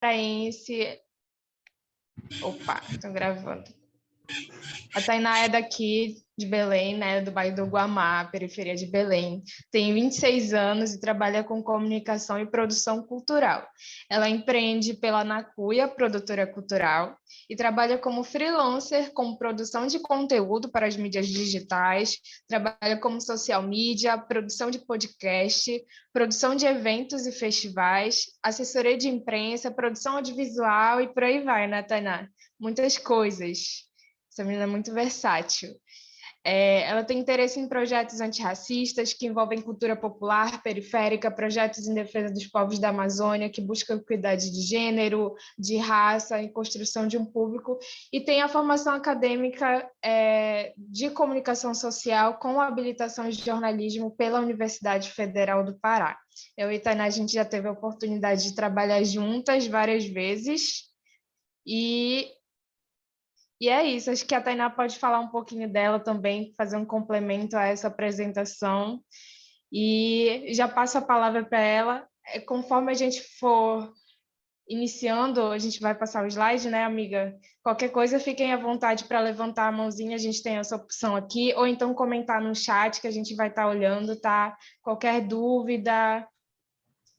paraense. Opa, estou gravando. A Tainá é daqui de Belém, né, do bairro do Guamá, periferia de Belém. Tem 26 anos e trabalha com comunicação e produção cultural. Ela empreende pela Nacuia, produtora cultural, e trabalha como freelancer com produção de conteúdo para as mídias digitais, trabalha como social media, produção de podcast, produção de eventos e festivais, assessoria de imprensa, produção audiovisual e por aí vai, né, Tainá? Muitas coisas. Essa menina é muito versátil. Ela tem interesse em projetos antirracistas que envolvem cultura popular, periférica, projetos em defesa dos povos da Amazônia, que buscam equidade de gênero, de raça, em construção de um público, e tem a formação acadêmica de comunicação social com habilitação de jornalismo pela Universidade Federal do Pará. Eu e Tainá, a gente já teve a oportunidade de trabalhar juntas várias vezes, e é isso, acho que a Tainá pode falar um pouquinho dela também, fazer um complemento a essa apresentação. E já passo a palavra para ela. Conforme a gente for iniciando, a gente vai passar o slide, né, amiga? Qualquer coisa, fiquem à vontade para levantar a mãozinha, a gente tem essa opção aqui, ou então comentar no chat, que a gente vai estar olhando, tá? Qualquer dúvida,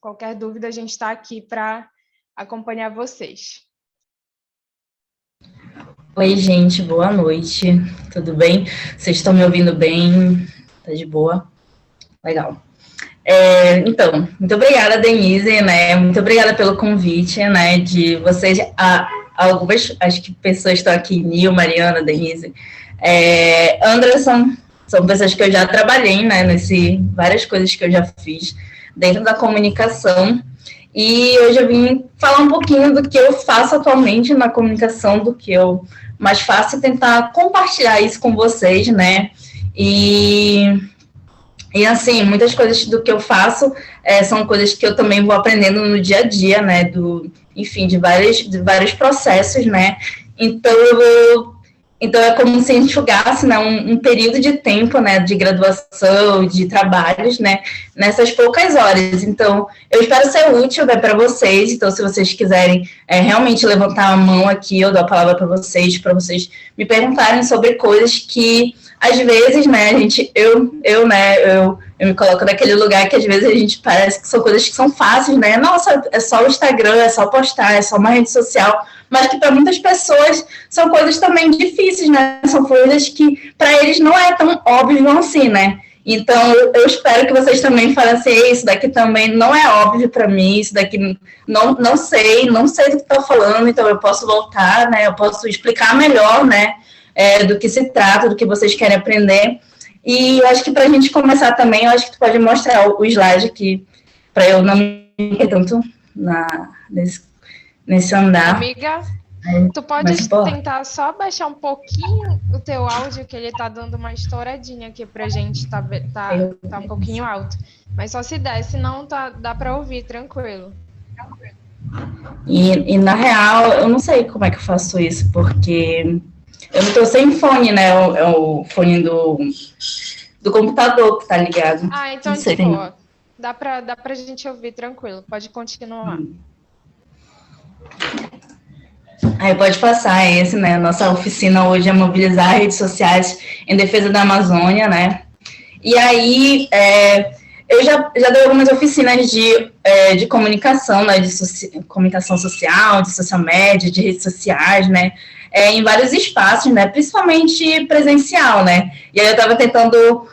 a gente está aqui para acompanhar vocês. Oi, gente, boa noite, tudo bem? Vocês estão me ouvindo bem? Tá de boa? Legal. Então, muito obrigada, Denise, né? Muito obrigada pelo convite, né? De vocês, algumas, acho que pessoas estão aqui, Nil, Mariana, Denise, Anderson, são pessoas que eu já trabalhei, né? Várias coisas que eu já fiz dentro da comunicação. E hoje eu vim falar um pouquinho do que eu faço atualmente na comunicação, do que eu mais faço, e tentar compartilhar isso com vocês, né? E assim, muitas coisas do que eu faço são coisas que eu também vou aprendendo no dia a dia, né? Enfim, de vários processos, né? Então, é como se enxugasse, né, um período de tempo, né, de graduação, de trabalhos, né, nessas poucas horas. Então, eu espero ser útil, né, para vocês. Então, se vocês quiserem realmente levantar a mão aqui, eu dou a palavra para vocês me perguntarem sobre coisas que, às vezes, né, eu me coloco naquele lugar que, às vezes, a gente parece que são coisas que são fáceis, né? Nossa, é só o Instagram, é só postar, é só uma rede social, mas que para muitas pessoas são coisas também difíceis, né? São coisas que para eles não é tão óbvio assim, né? Então, eu espero que vocês também falem assim, isso daqui também não é óbvio para mim, isso daqui não sei do que estou falando, então eu posso voltar, né? Eu posso explicar melhor, né? Do que se trata, do que vocês querem aprender. E eu acho que para a gente começar também, eu acho que tu pode mostrar o slide aqui, para eu não me perder tanto nesse andar. Amiga, tu pode tentar só baixar um pouquinho o teu áudio, que ele tá dando uma estouradinha aqui pra gente, tá um pouquinho alto. Mas só se der, senão dá para ouvir, tranquilo. E na real, eu não sei como é que eu faço isso, porque eu não tô sem fone, né? É o fone do computador que tá ligado. Ah, então de boa. Dá pra gente ouvir tranquilo. Pode continuar. Aí pode passar né? Nossa oficina hoje é mobilizar redes sociais em defesa da Amazônia, né? E aí, eu já dei algumas oficinas de comunicação, né? De comunicação social, de social media, de redes sociais, né? Em vários espaços, né? Principalmente presencial, né? E aí eu estava tentando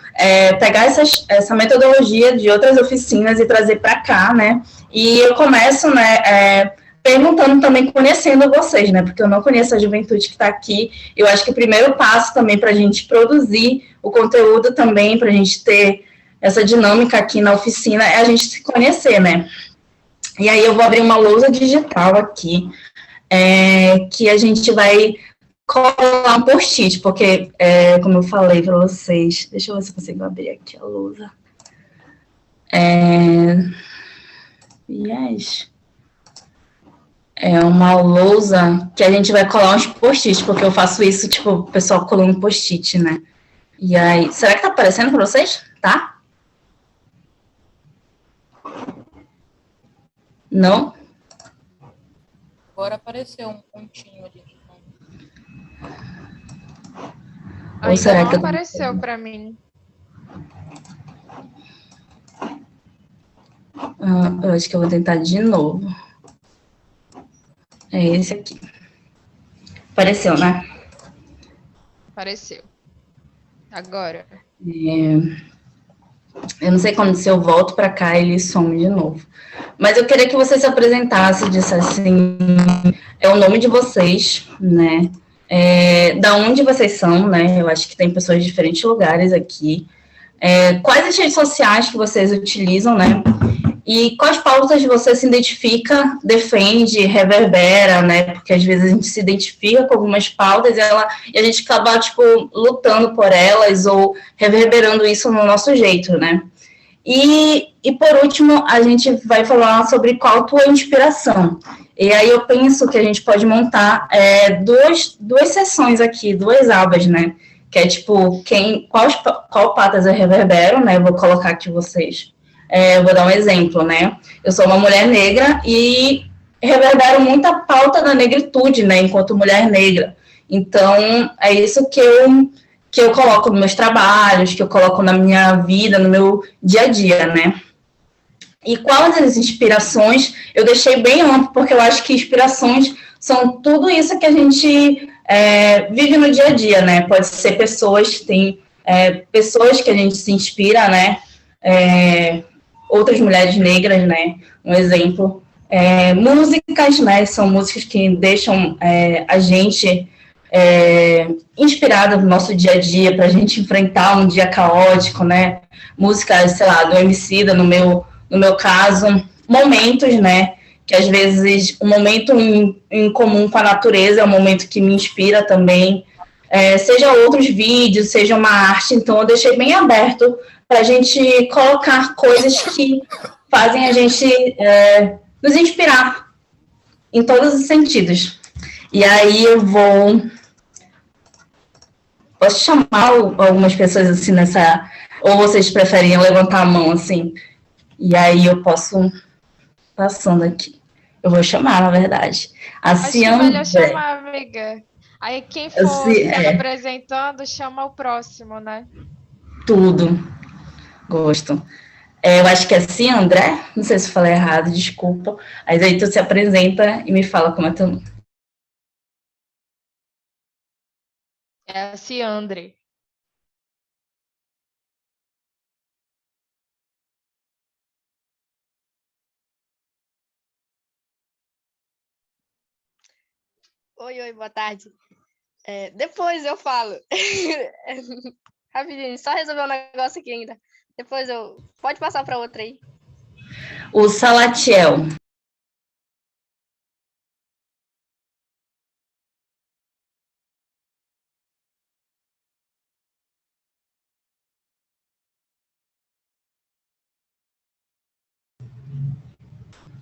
pegar essa metodologia de outras oficinas e trazer para cá, né? E eu começo, né? Perguntando também, conhecendo vocês, né? Porque eu não conheço a juventude que está aqui. Eu acho que o primeiro passo também para a gente produzir o conteúdo também, para a gente ter essa dinâmica aqui na oficina, é a gente se conhecer, né? E aí eu vou abrir uma lousa digital aqui, que a gente vai colar um post-it, porque, como eu falei para vocês, deixa eu ver se eu consigo abrir aqui a lousa. É uma lousa que a gente vai colar uns post-its, porque eu faço isso, tipo, o pessoal colando post-it, né? E aí, será que tá aparecendo para vocês? Tá? Não? Agora apareceu um pontinho ali de fundo. Ou Ainda será não que eu... apareceu para mim. eu acho que eu vou tentar de novo. É esse aqui. Apareceu, né? Apareceu. Agora. Eu não sei quando, se eu volto para cá, ele some de novo. Mas eu queria que você se apresentasse, dissesse assim, o nome de vocês, né? Da onde vocês são, né? Eu acho que tem pessoas de diferentes lugares aqui. Quais as redes sociais que vocês utilizam, né? E quais pautas você se identifica, defende, reverbera, né? Porque às vezes a gente se identifica com algumas pautas e a gente acaba, tipo, lutando por elas ou reverberando isso no nosso jeito, né? E por último, a gente vai falar sobre qual a tua inspiração. E aí eu penso que a gente pode montar duas sessões aqui, duas abas, né? Que é tipo, qual patas eu reverbero, né? Eu vou colocar aqui vocês. Eu vou dar um exemplo, né? Eu sou uma mulher negra e reverbero muita pauta da negritude, né? Enquanto mulher negra. Então, é isso que eu coloco nos meus trabalhos, que eu coloco na minha vida, no meu dia a dia, né? E quais as inspirações? Eu deixei bem amplo, porque eu acho que inspirações são tudo isso que a gente vive no dia a dia, né? Pode ser pessoas, tem pessoas que a gente se inspira, né? Outras mulheres negras, né? Um exemplo. Músicas, né? São músicas que deixam a gente inspirada no nosso dia a dia, para a gente enfrentar um dia caótico, né? Músicas, sei lá, do Emicida, no meu caso, momentos, né? Que às vezes um momento em comum com a natureza é um momento que me inspira também. Seja outros vídeos, seja uma arte, então eu deixei bem aberto para a gente colocar coisas que fazem a gente nos inspirar em todos os sentidos. E aí eu posso chamar algumas pessoas assim nessa. Ou vocês preferem levantar a mão assim? E aí eu posso. Passando aqui. Eu vou chamar, na verdade. A Acho que melhor Ciandre. chamar, amiga. Aí quem for se apresentando, chama o próximo, né? Tudo. Gosto. Eu acho que é Ciandré. Não sei se eu falei errado, desculpa. Mas aí tu se apresenta e me fala como é teu nome. É a Ciandre. Oi, boa tarde. Depois eu falo. Rapidinho, só resolver um negócio aqui ainda. Depois eu. Pode passar para outra aí. O Salatiel.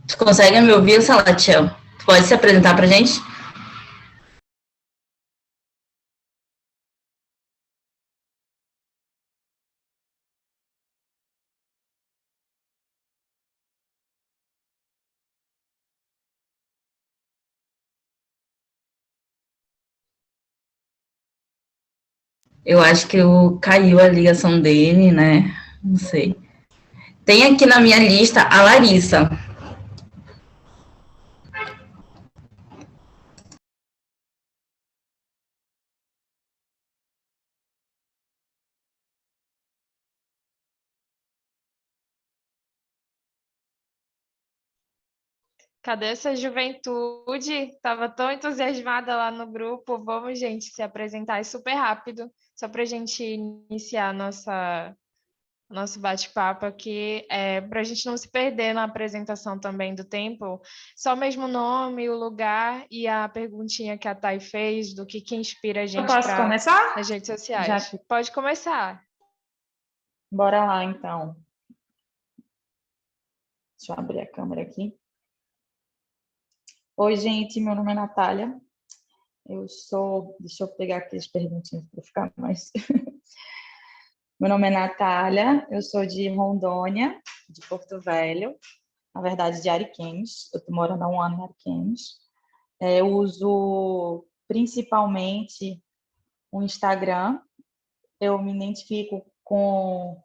Tu consegue me ouvir, Salatiel? Tu pode se apresentar pra gente? Eu acho que caiu a ligação dele, né? Não sei. Tem aqui na minha lista a Larissa. Cadê essa juventude? Estava tão entusiasmada lá no grupo. Vamos, gente, se apresentar é super rápido, só para a gente iniciar nosso bate-papo aqui, para a gente não se perder na apresentação também do tempo. Só mesmo o nome, o lugar e a perguntinha que a Thay fez do que inspira a gente Posso começar? nas redes sociais. Pode começar. Bora lá, então. Deixa eu abrir a câmera aqui. Oi, gente, meu nome é Natália. Deixa eu pegar aqui as perguntinhas para ficar mais... Meu nome é Natália, eu sou de Rondônia, de Porto Velho, na verdade de Ariquemes. Eu estou morando há um ano em Ariquemes. Eu uso principalmente o Instagram. Eu me identifico com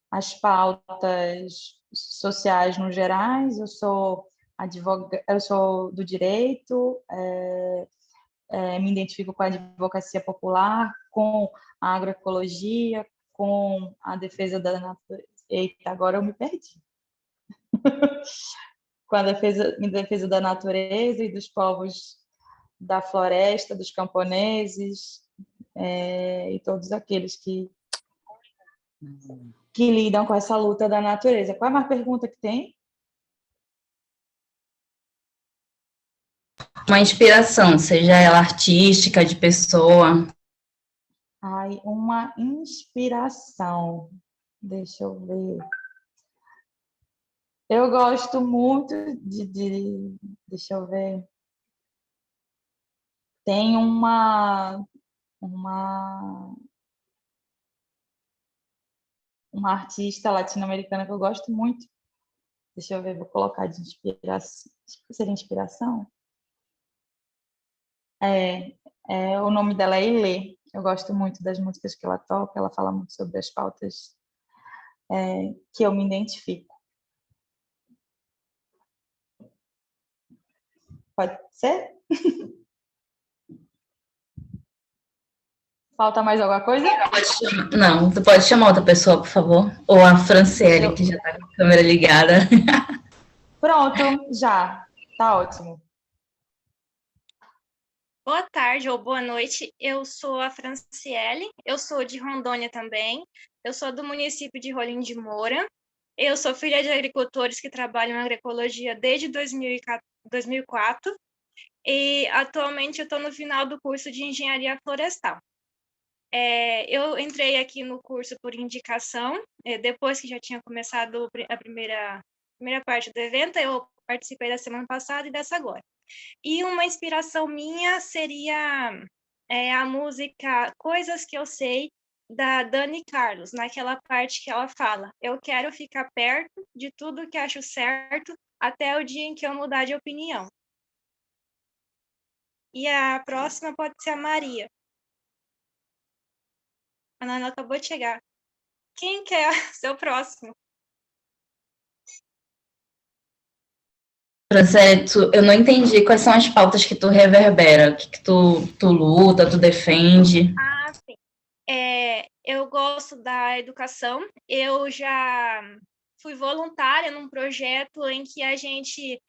as pautas sociais no gerais. Eu sou do direito, me identifico com a advocacia popular, com a agroecologia, com a defesa da natureza. Eita, agora eu me perdi. Com a defesa da natureza e dos povos da floresta, dos camponeses, e todos aqueles que lidam com essa luta da natureza. Qual é a mais pergunta que tem? Uma inspiração, seja ela artística, de pessoa. Ai, uma inspiração. Deixa eu ver. Eu gosto muito deixa eu ver. Tem uma artista latino-americana que eu gosto muito. Deixa eu ver, vou colocar de inspiração. Seria inspiração? O nome dela é Ilê. Eu gosto muito das músicas que ela toca. Ela fala muito sobre as pautas que eu me identifico. Pode ser? Falta mais alguma coisa? Não, tu pode chamar outra pessoa, por favor? Ou a Franciele, que já está com a câmera ligada. Pronto, já. Tá ótimo. Boa tarde ou boa noite, eu sou a Franciele, eu sou de Rondônia também, eu sou do município de Rolim de Moura, eu sou filha de agricultores que trabalham na agroecologia desde 2004 e atualmente eu estou no final do curso de engenharia florestal. Eu entrei aqui no curso por indicação, depois que já tinha começado a primeira parte do evento, eu participei da semana passada e dessa agora. E uma inspiração minha seria a música Coisas que Eu Sei, da Dani Carlos, naquela parte que ela fala: eu quero ficar perto de tudo que acho certo até o dia em que eu mudar de opinião. E a próxima pode ser a Maria. A Nana acabou de chegar. Quem quer ser o próximo? Franciele, eu não entendi quais são as pautas que tu reverbera, o que tu luta, tu defende. Ah, sim. Eu gosto da educação. Eu já fui voluntária num projeto em que a gente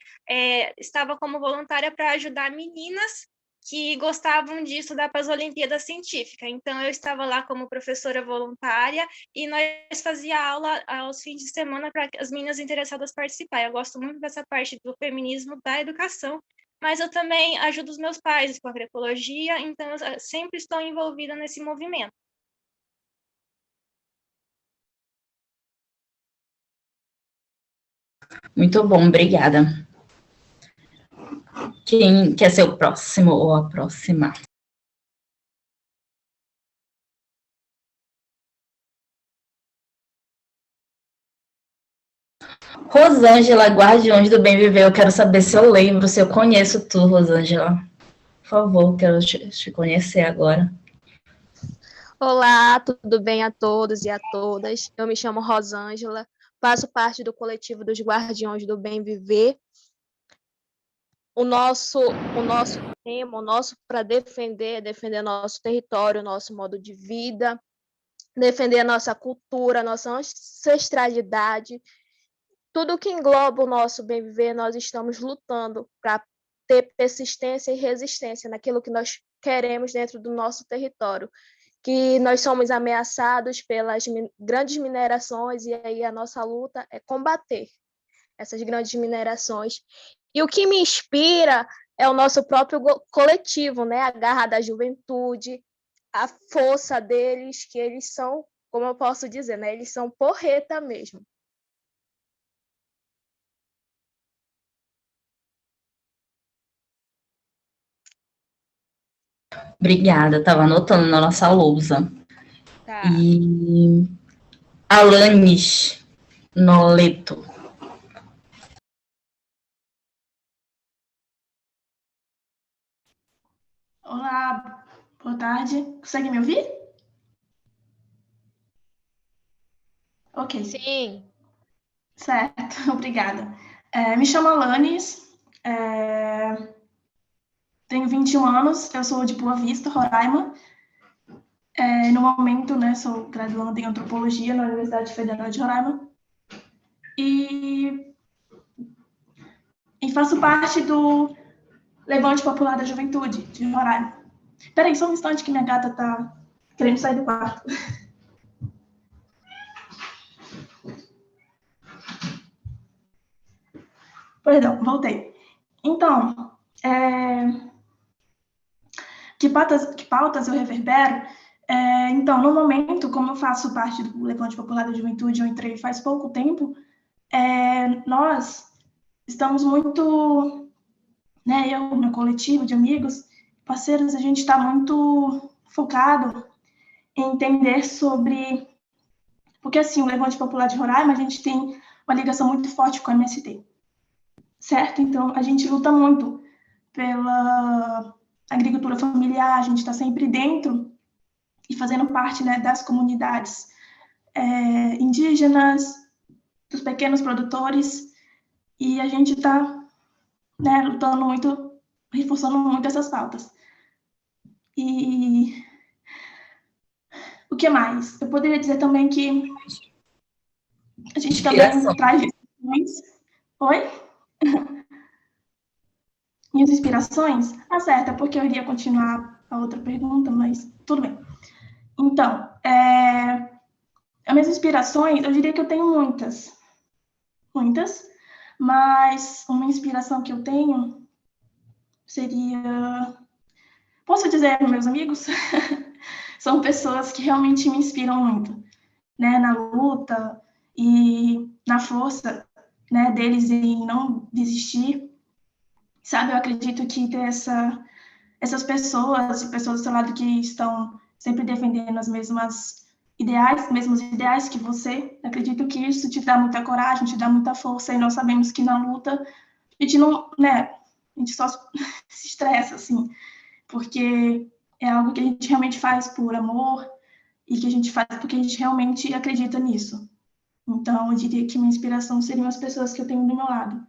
estava como voluntária para ajudar meninas que gostavam de estudar para as Olimpíadas Científicas. Então, eu estava lá como professora voluntária e nós fazia aula aos fins de semana para as meninas interessadas participar. Eu gosto muito dessa parte do feminismo da educação, mas eu também ajudo os meus pais com agroecologia, então eu sempre estou envolvida nesse movimento. Muito bom, obrigada. Quem quer ser o próximo ou a próxima? Rosângela, Guardiões do Bem Viver. Eu quero saber se eu lembro, se eu conheço tu, Rosângela. Por favor, quero te conhecer agora. Olá, tudo bem a todos e a todas? Eu me chamo Rosângela, faço parte do coletivo dos Guardiões do Bem Viver. O nosso tema, o nosso para defender nosso território, nosso modo de vida, defender a nossa cultura, a nossa ancestralidade, tudo que engloba o nosso bem viver, nós estamos lutando para ter persistência e resistência naquilo que nós queremos dentro do nosso território, que nós somos ameaçados pelas grandes minerações e aí a nossa luta é combater essas grandes minerações. E o que me inspira é o nosso próprio coletivo, né? A garra da juventude, a força deles, que eles são, como eu posso dizer, né? Eles são porreta mesmo. Obrigada, estava anotando na nossa lousa. Tá. E Alanis Noleto. Olá, boa tarde. Consegue me ouvir? Ok, Sim. certo, obrigada. Me chamo Alanis, tenho 21 anos, eu sou de Boa Vista, Roraima. No momento, né, sou graduanda em Antropologia na Universidade Federal de Roraima. E faço parte do Levante Popular da Juventude de Roraima. Peraí, só um instante que minha gata tá querendo sair do quarto. Perdão, voltei. Então, que pautas eu reverbero? Então, no momento, como eu faço parte do Levante Popular da Juventude, eu entrei faz pouco tempo, nós estamos muito, né, eu, meu coletivo de amigos, parceiros, a gente está muito focado em entender sobre... Porque, assim, o Levante Popular de Roraima, a gente tem uma ligação muito forte com a MST, certo? Então, a gente luta muito pela agricultura familiar, a gente está sempre dentro e fazendo parte, né, das comunidades indígenas, dos pequenos produtores, e a gente está, né, lutando muito, reforçando muito essas pautas. E o que mais? Eu poderia dizer também que a gente também traz inspirações. Oi? Minhas inspirações? Ah, certo, é porque eu iria continuar a outra pergunta, mas tudo bem. Então, as minhas inspirações, eu diria que eu tenho muitas, mas uma inspiração que eu tenho seria, posso dizer, meus amigos, são pessoas que realmente me inspiram muito, né, na luta e na força, né, deles em não desistir, sabe? Eu acredito que ter essas pessoas do seu lado que estão sempre defendendo os mesmos ideais que você, acredito que isso te dá muita coragem, te dá muita força, e nós sabemos que na luta a gente não, né, a gente só se estressa, assim, porque é algo que a gente realmente faz por amor e que a gente faz porque a gente realmente acredita nisso. Então, eu diria que minha inspiração seriam as pessoas que eu tenho do meu lado.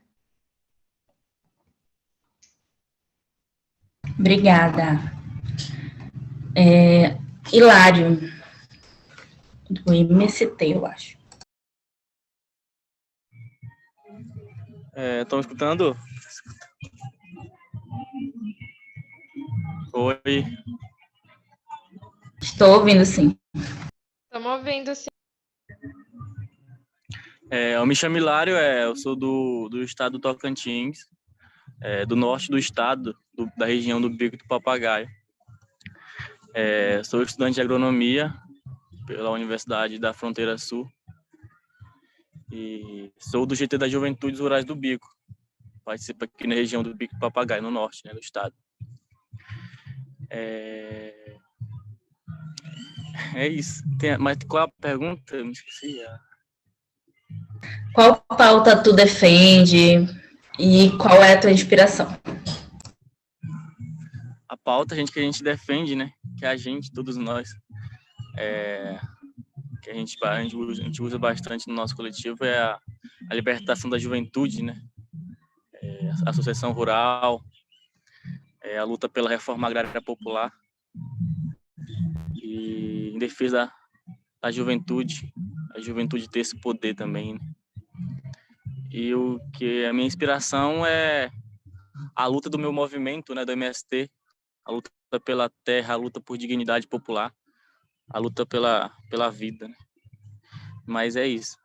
Obrigada. Hilário, do MST, eu acho. Estão escutando? Oi. Estou ouvindo, sim. Estamos ouvindo, sim. Eu me chamo Hilário, eu sou do estado do Tocantins, do norte do estado, da região do Bico do Papagaio. Sou estudante de agronomia pela Universidade da Fronteira Sul e sou do GT das Juventudes Rurais do Bico. Participo aqui na região do Bico do Papagaio, no norte, né, do estado. É isso. Mas qual a pergunta? Eu me esqueci. Qual pauta tu defende e qual é a tua inspiração? A pauta que a gente defende, né? Que a gente, todos nós, que a gente usa bastante no nosso coletivo é a libertação da juventude, né? A associação rural, a luta pela reforma agrária popular e em defesa da juventude, a juventude ter esse poder também, né? E o que a minha inspiração é a luta do meu movimento, né, do MST, a luta pela terra, a luta por dignidade popular, a luta pela vida, né? Mas é isso.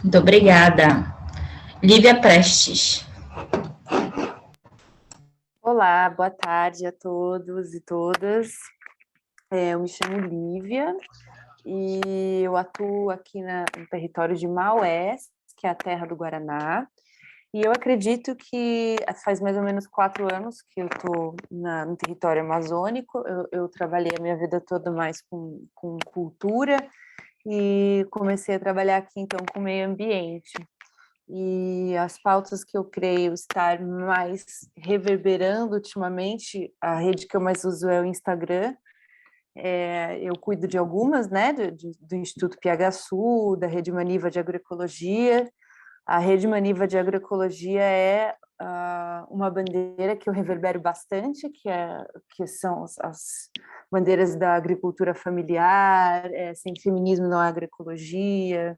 Muito obrigada. Lívia Prestes. Olá, boa tarde a todos e todas. Eu me chamo Lívia e eu atuo aqui no território de Maués, que é a terra do Guaraná. E eu acredito que faz mais ou menos 4 anos que eu estou no território amazônico. Eu trabalhei a minha vida toda mais com cultura e comecei a trabalhar aqui, então, com meio ambiente. E as pautas que eu creio estar mais reverberando ultimamente, a rede que eu mais uso é o Instagram. Eu cuido de algumas, né, do Instituto PHSU, da Rede Maniva de Agroecologia. A Rede Maniva de Agroecologia é uma bandeira que eu reverbero bastante, que são as bandeiras da agricultura familiar, sem feminismo não há agroecologia.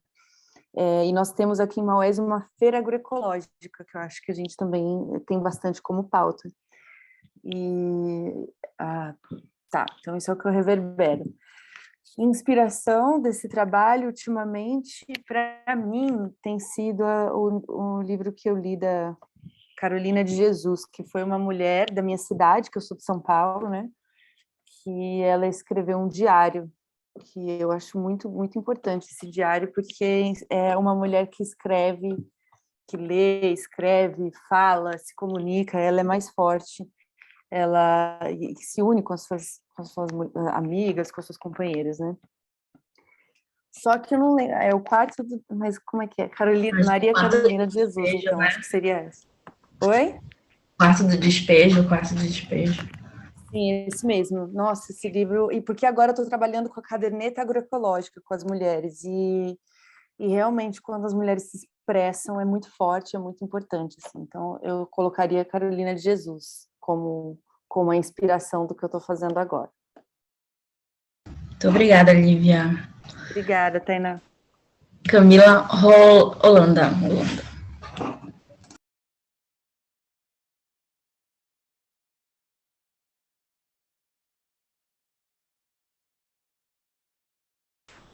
E nós temos aqui em Maués uma feira agroecológica, que eu acho que a gente também tem bastante como pauta. Então isso é o que eu reverbero. Inspiração desse trabalho, ultimamente, para mim, tem sido o livro que eu li da Carolina de Jesus, que foi uma mulher da minha cidade, que eu sou de São Paulo, né? Que ela escreveu um diário, que eu acho muito, muito importante esse diário, porque é uma mulher que escreve, que lê, escreve, fala, se comunica, ela é mais forte, ela se une com as suas amigas, com as suas companheiras, né? Só que eu não lembro, é o quarto, mas como é que é? Maria Carolina de Jesus, despejo, então, né? Acho que seria essa. Oi? Quarto do despejo. Sim, esse mesmo. Nossa, esse livro... E porque agora eu estou trabalhando com a caderneta agroecológica com as mulheres, e realmente, quando as mulheres se expressam, é muito forte, é muito importante, assim. Então, eu colocaria a Carolina de Jesus como a inspiração do que eu estou fazendo agora. Muito obrigada, Lívia. Obrigada, Tainá. Camila Holanda.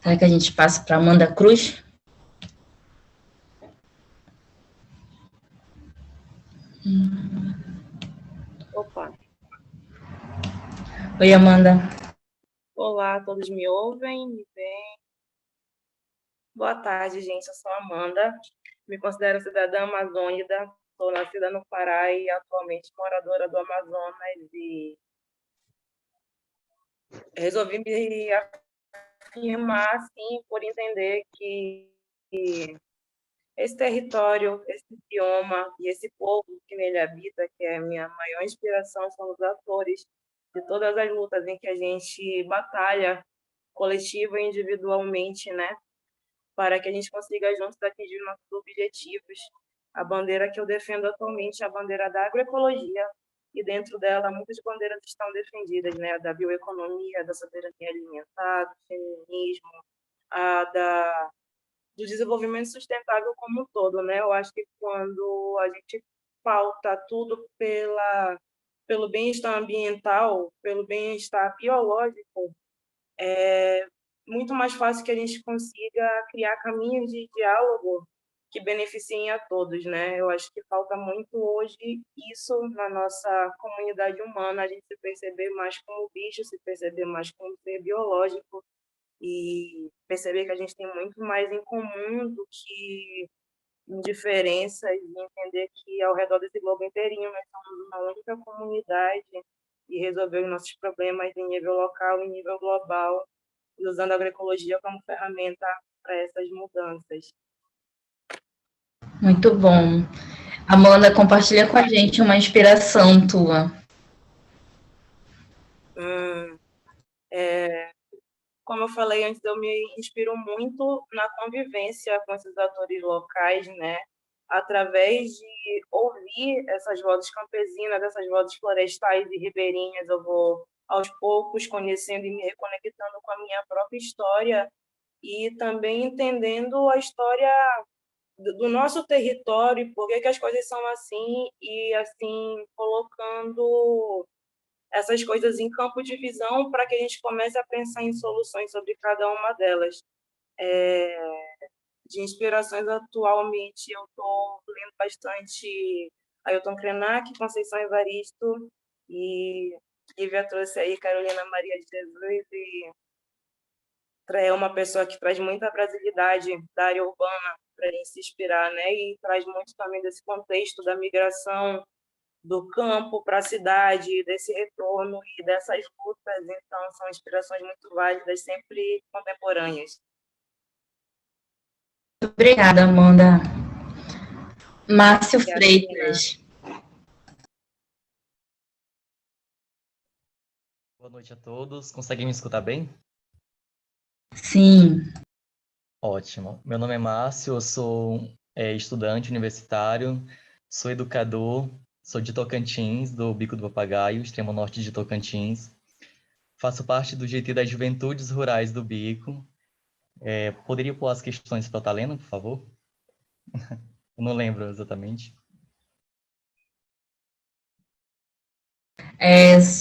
Será que a gente passa para Amanda Cruz? Opa. Oi, Amanda. Olá, todos me ouvem? Me veem? Boa tarde, gente. Eu sou a Amanda. Me considero cidadã amazônica. Sou nascida no Pará e atualmente moradora do Amazonas. E resolvi me afirmar, assim, por entender que esse território, esse bioma e esse povo que nele habita, que é a minha maior inspiração, são os atores de todas as lutas em que a gente batalha coletiva e individualmente, né? Para que a gente consiga juntos atingir nossos objetivos. A bandeira que eu defendo atualmente é a bandeira da agroecologia, e dentro dela muitas bandeiras estão defendidas, né? A da bioeconomia, da soberania alimentar, do feminismo, do desenvolvimento sustentável como um todo, né? Eu acho que quando a gente pauta tudo pelo bem-estar ambiental, pelo bem-estar biológico, é muito mais fácil que a gente consiga criar caminhos de diálogo que beneficiem a todos, né? Eu acho que falta muito hoje isso na nossa comunidade humana, a gente se perceber mais como bicho, se perceber mais como ser biológico, e perceber que a gente tem muito mais em comum do que indiferenças, e entender que ao redor desse globo inteirinho nós somos uma única comunidade, e resolver os nossos problemas em nível local, em nível global, e usando a agroecologia como ferramenta para essas mudanças. Muito bom. Amanda, compartilha com a gente uma inspiração tua. Como eu falei antes, eu me inspiro muito na convivência com esses atores locais, né? Através de ouvir essas vozes campesinas, essas vozes florestais e ribeirinhas, eu vou, aos poucos, conhecendo e me reconectando com a minha própria história, e também entendendo a história do nosso território e por que as coisas são assim, e assim colocando essas coisas em campo de visão para que a gente comece a pensar em soluções sobre cada uma delas. De inspirações atualmente, eu estou lendo bastante Ailton Krenak, Conceição Evaristo, e Lívia trouxe aí Carolina Maria de Jesus, e é uma pessoa que traz muita brasilidade da área urbana para a gente se inspirar, né? E traz muito também desse contexto da migração do campo para a cidade, desse retorno e dessas lutas. Então, são inspirações muito válidas, sempre contemporâneas. Obrigada, Amanda. Márcio E a Freitas. Boa noite a todos. Conseguem me escutar bem? Sim. Ótimo. Meu nome é Márcio, eu sou estudante universitário, sou educador, sou de Tocantins, do Bico do Papagaio, extremo norte de Tocantins. Faço parte do GT das Juventudes Rurais do Bico. Poderia pôr as questões para eu estar lendo, por favor? Eu não lembro exatamente.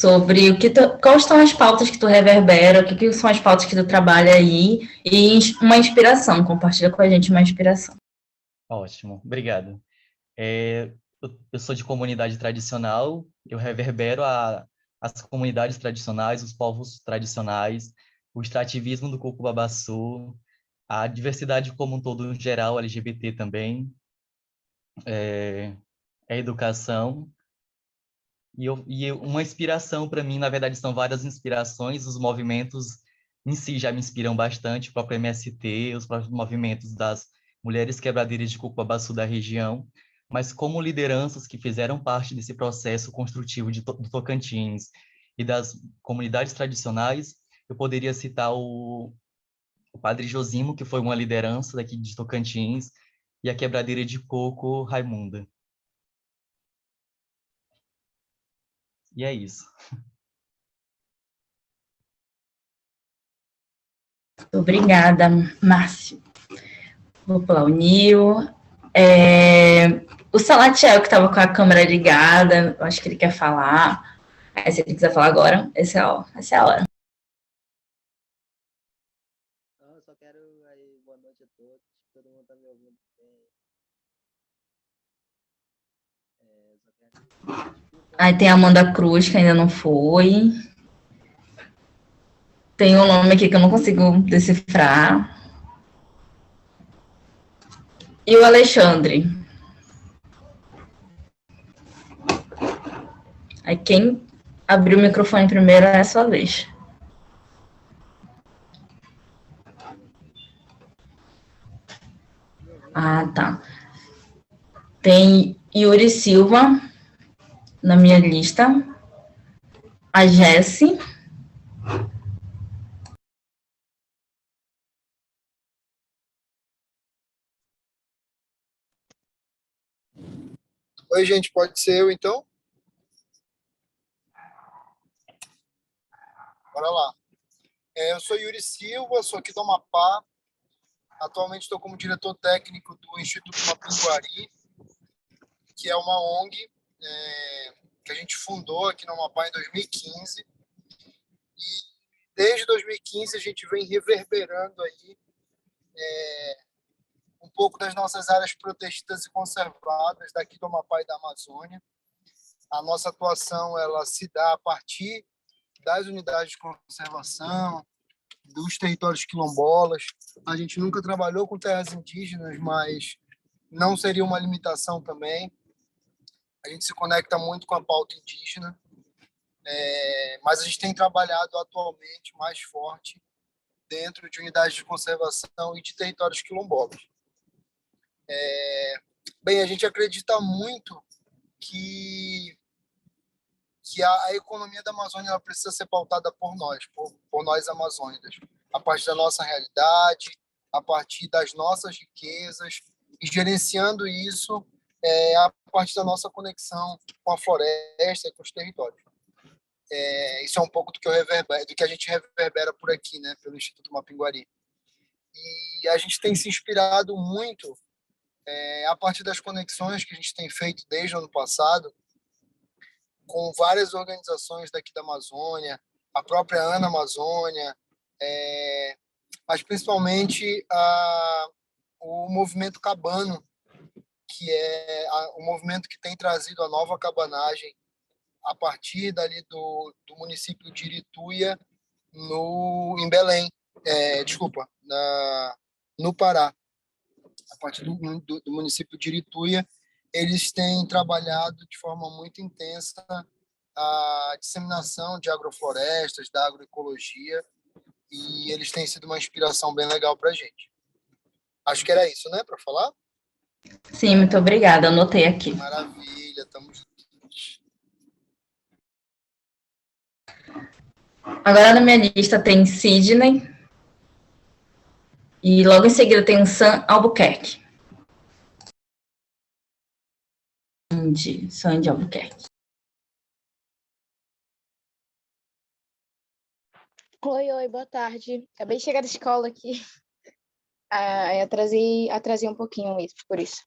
Sobre quais são as pautas que tu reverbera, que são as pautas que tu trabalha aí, e uma inspiração, compartilha com a gente uma inspiração. Ótimo, obrigado. Eu sou de comunidade tradicional, eu reverbero as comunidades tradicionais, os povos tradicionais, o extrativismo do Coco-Babaçu, a diversidade como um todo, em geral, LGBT também, a educação. E uma inspiração para mim, na verdade, são várias inspirações, os movimentos em si já me inspiram bastante, o próprio MST, os próprios movimentos das mulheres quebradeiras de Coco-Babaçu da região, mas como lideranças que fizeram parte desse processo construtivo do Tocantins e das comunidades tradicionais, eu poderia citar o Padre Josimo, que foi uma liderança daqui de Tocantins, e a quebradeira de coco Raimunda. E é isso. Obrigada, Márcio. Vou pular o Nil. O Salatiel, que estava com a câmera ligada, eu acho que ele quer falar. Se ele quiser falar agora, essa é a hora. Eu só quero aí, boa noite a todos. Todo mundo está me ouvindo bem. Aí tem a Amanda Cruz, que ainda não foi. Tem um nome aqui que eu não consigo decifrar. E o Alexandre. Aí quem abriu o microfone primeiro é a sua vez. Ah, tá. Tem Yuri Silva na minha lista. A Jessi. Oi, gente, pode ser eu, então? Bora lá. Eu sou Yuri Silva, sou aqui do Amapá. Atualmente estou como diretor técnico do Instituto Mapinguari, que é uma ONG que a gente fundou aqui no Amapá em 2015. E desde 2015 a gente vem reverberando aí um pouco das nossas áreas protegidas e conservadas daqui do Amapá e da Amazônia. A nossa atuação ela se dá a partir das unidades de conservação, dos territórios quilombolas. A gente nunca trabalhou com terras indígenas, mas não seria uma limitação também. A gente se conecta muito com a pauta indígena, mas a gente tem trabalhado atualmente mais forte dentro de unidades de conservação e de territórios quilombolas. Bem, a gente acredita muito que a economia da Amazônia ela precisa ser pautada por nós amazônicas, a partir da nossa realidade, a partir das nossas riquezas, e gerenciando isso a partir da nossa conexão com a floresta e com os territórios. Isso é um pouco do que a gente reverbera por aqui, né, pelo Instituto Mapinguari. E a gente tem se inspirado muito a partir das conexões que a gente tem feito desde o ano passado com várias organizações daqui da Amazônia, a própria Ana Amazônia, mas principalmente o movimento cabano, que é o movimento que tem trazido a nova cabanagem a partir dali do município de Irituia, em Belém, no Pará. A partir do município de Irituia, eles têm trabalhado de forma muito intensa a disseminação de agroflorestas, da agroecologia, e eles têm sido uma inspiração bem legal para a gente. Acho que era isso, né, para falar? Sim, muito obrigada. Anotei aqui. Maravilha, tamo juntos. Agora na minha lista tem Sidney. E logo em seguida tem o Sam Albuquerque. Sandy Albuquerque. Oi, boa tarde. Acabei de chegar da escola aqui. Atrasei um pouquinho isso, por isso.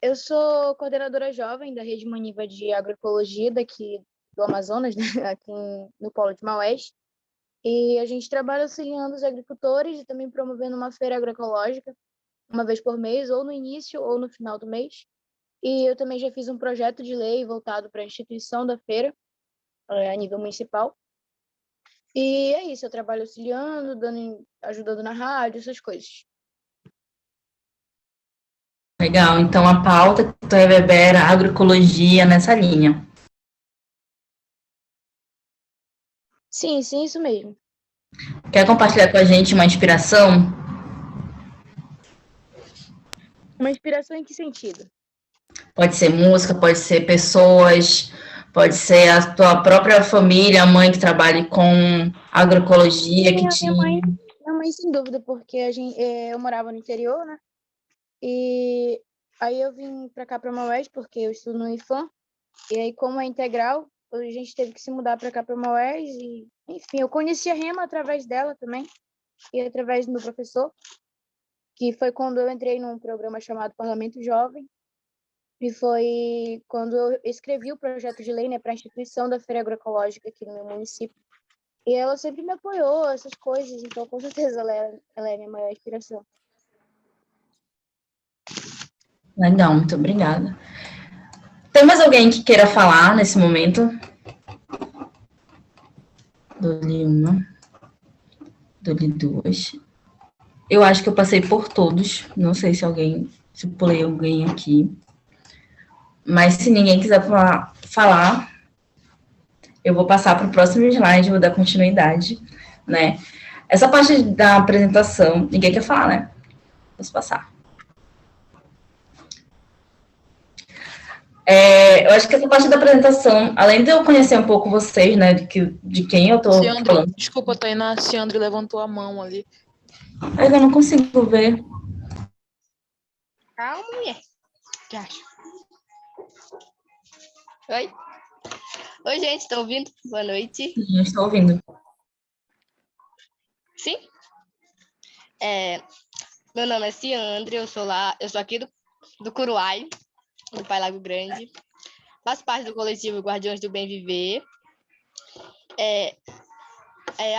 Eu sou coordenadora jovem da Rede Maniva de Agroecologia daqui do Amazonas, né? Aqui no Polo de Maués. E a gente trabalha auxiliando os agricultores e também promovendo uma feira agroecológica uma vez por mês, ou no início ou no final do mês. E eu também já fiz um projeto de lei voltado para a instituição da feira, a nível municipal. E é isso, eu trabalho auxiliando, ajudando na rádio, essas coisas. Legal, então a pauta que tu reverbera agroecologia nessa linha. Sim, isso mesmo. Quer compartilhar com a gente uma inspiração? Uma inspiração em que sentido? Pode ser música, pode ser pessoas, pode ser a tua própria família, a mãe que trabalha com agroecologia, que te... Minha mãe, sem dúvida, porque eu morava no interior, né? E aí eu vim para cá, para Maués, porque eu estudo no IFAM. E aí, como é integral, a gente teve que se mudar para cá, para Maués. E, enfim, eu conheci a Rema através dela também, e através do meu professor, que foi quando eu entrei num programa chamado Parlamento Jovem. E foi quando eu escrevi o projeto de lei, né, para a instituição da Feira Agroecológica aqui no meu município. E ela sempre me apoiou, essas coisas, então com certeza ela é a minha maior inspiração. Legal, muito obrigada. Tem mais alguém que queira falar nesse momento? Dou-lhe uma. Dou-lhe duas. Eu acho que eu passei por todos. Não sei se pulei alguém aqui. Mas se ninguém quiser falar, eu vou passar para o próximo slide, vou dar continuidade, né? Essa parte da apresentação, ninguém quer falar, né? Posso passar. Eu acho que essa parte da apresentação, além de eu conhecer um pouco vocês, né, de quem eu estou falando. Desculpa, Tainá, a Ciandre levantou a mão ali. Mas eu não consigo ver. Calma, mulher. Que acha? Oi? Oi, gente, estão ouvindo? Boa noite. Sim, estou ouvindo. Sim? Meu nome é Ciandre, eu sou aqui do Curuai, do Pai Lago Grande. Faço parte do coletivo Guardiões do Bem Viver.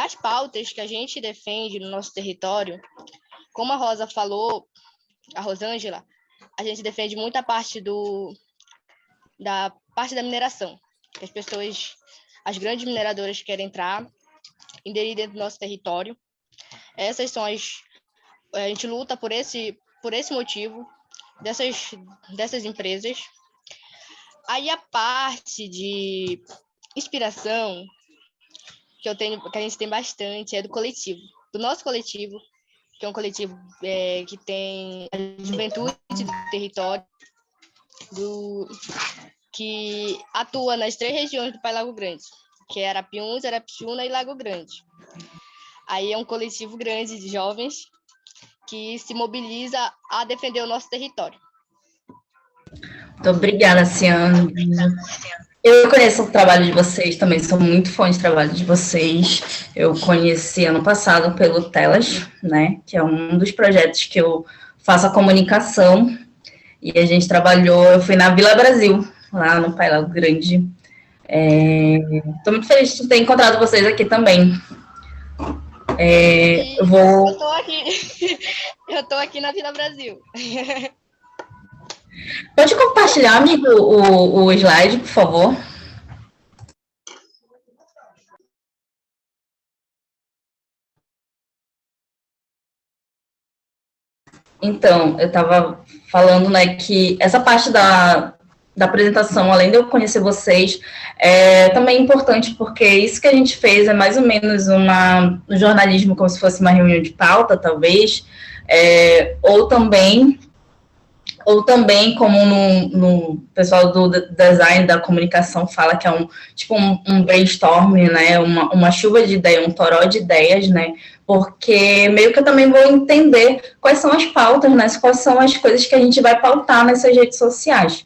As pautas que a gente defende no nosso território, como a Rosa falou, a Rosângela, a gente defende muito a parte da parte da mineração. As grandes mineradoras querem entrar, inderir dentro do nosso território. Essas são a gente luta por esse motivo dessas empresas. Aí a parte de inspiração que a gente tem bastante é do nosso coletivo, que é um coletivo que tem a juventude do território, que atua nas 3 regiões do Pai Lago Grande, que é Arapiuns, Arapixuna e Lago Grande. Aí é um coletivo grande de jovens que se mobiliza a defender o nosso território. Muito obrigada, Ciane. Eu conheço o trabalho de vocês também, sou muito fã do trabalho de vocês. Eu conheci ano passado pelo Telas, né, que é um dos projetos que eu faço a comunicação, e a gente eu fui na Vila Brasil, lá no Pai Lago Grande. Estou muito feliz de ter encontrado vocês aqui também. Eu tô aqui na Vila Brasil. Pode compartilhar, amigo, o slide, por favor? Então, eu estava falando, né, que essa parte da apresentação, além de eu conhecer vocês, é também importante, porque isso que a gente fez é mais ou menos no jornalismo, como se fosse uma reunião de pauta, talvez, ou também ou também, como no pessoal do design da comunicação fala que é um brainstorming, né, uma chuva de ideias, um toró de ideias, né, porque meio que eu também vou entender quais são as pautas, né, quais são as coisas que a gente vai pautar nessas redes sociais.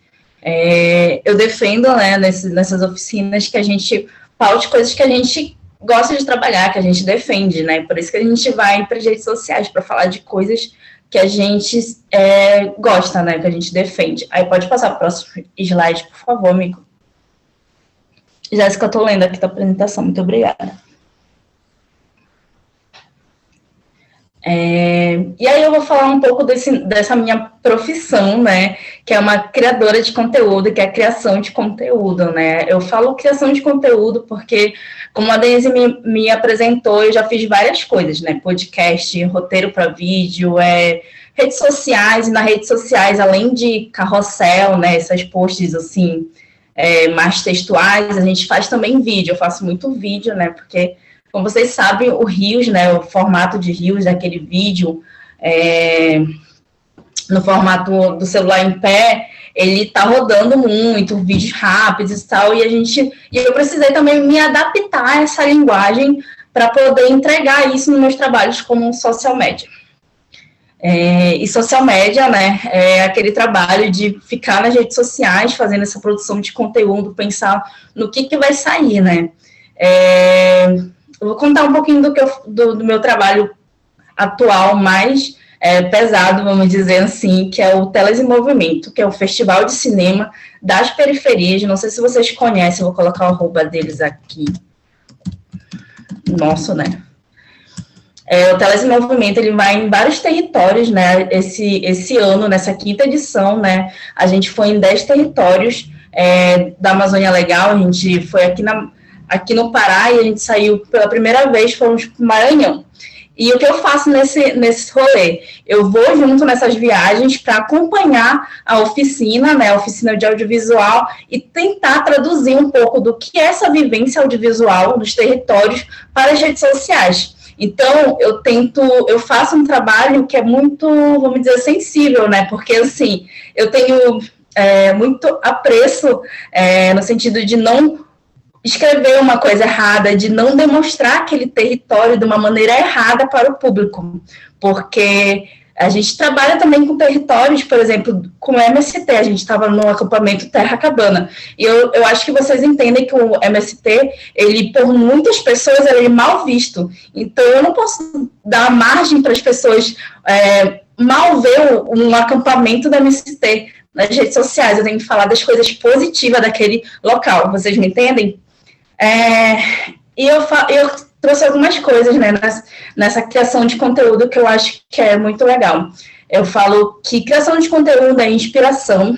Eu defendo, né, nessas oficinas que a gente paute coisas que a gente gosta de trabalhar, que a gente defende, né, por isso que a gente vai para as redes sociais, para falar de coisas que a gente gosta, né, que a gente defende. Aí pode passar para o próximo slide, por favor, amigo. Jéssica, eu estou lendo aqui a apresentação, muito obrigada. E aí eu vou falar um pouco dessa minha profissão, né, que é uma criadora de conteúdo, que é a criação de conteúdo, né. Eu falo criação de conteúdo porque, como a Denise me apresentou, eu já fiz várias coisas, né, podcast, roteiro para vídeo, redes sociais, e nas redes sociais, além de carrossel, né, essas posts, assim, mais textuais, a gente faz também vídeo, eu faço muito vídeo, né, porque, como vocês sabem, o Reels, né, o formato de Reels daquele vídeo, no formato do celular em pé, ele tá rodando muito, vídeos rápidos e tal, e eu precisei também me adaptar a essa linguagem para poder entregar isso nos meus trabalhos como social media. E social media, né, é aquele trabalho de ficar nas redes sociais, fazendo essa produção de conteúdo, pensar no que vai sair, né. Eu vou contar um pouquinho do meu trabalho atual mais pesado, vamos dizer assim, que é o Telas em Movimento, que é o Festival de Cinema das Periferias. Não sei se vocês conhecem, eu vou colocar o arroba deles aqui. Nossa, né? O Telas em Movimento, ele vai em vários territórios, né? Esse ano, nessa 5ª edição, né? A gente foi em 10 territórios da Amazônia Legal, a gente foi aqui no Pará, e a gente saiu pela primeira vez, fomos para o Maranhão. E o que eu faço nesse rolê? Eu vou junto nessas viagens para acompanhar a oficina, né, a oficina de audiovisual, e tentar traduzir um pouco do que é essa vivência audiovisual nos territórios para as redes sociais. Então, eu faço um trabalho que é muito, vamos dizer, sensível, né, porque, assim, eu tenho muito apreço no sentido de não escrever uma coisa errada, de não demonstrar aquele território de uma maneira errada para o público, porque a gente trabalha também com territórios, por exemplo, com o MST, a gente estava no acampamento Terra Cabana, e eu acho que vocês entendem que o MST, ele, por muitas pessoas, ele é mal visto, então eu não posso dar margem para as pessoas mal ver um acampamento do MST nas redes sociais, eu tenho que falar das coisas positivas daquele local, vocês me entendem? E eu trouxe algumas coisas, né, nessa criação de conteúdo que eu acho que é muito legal. Eu falo que criação de conteúdo é inspiração,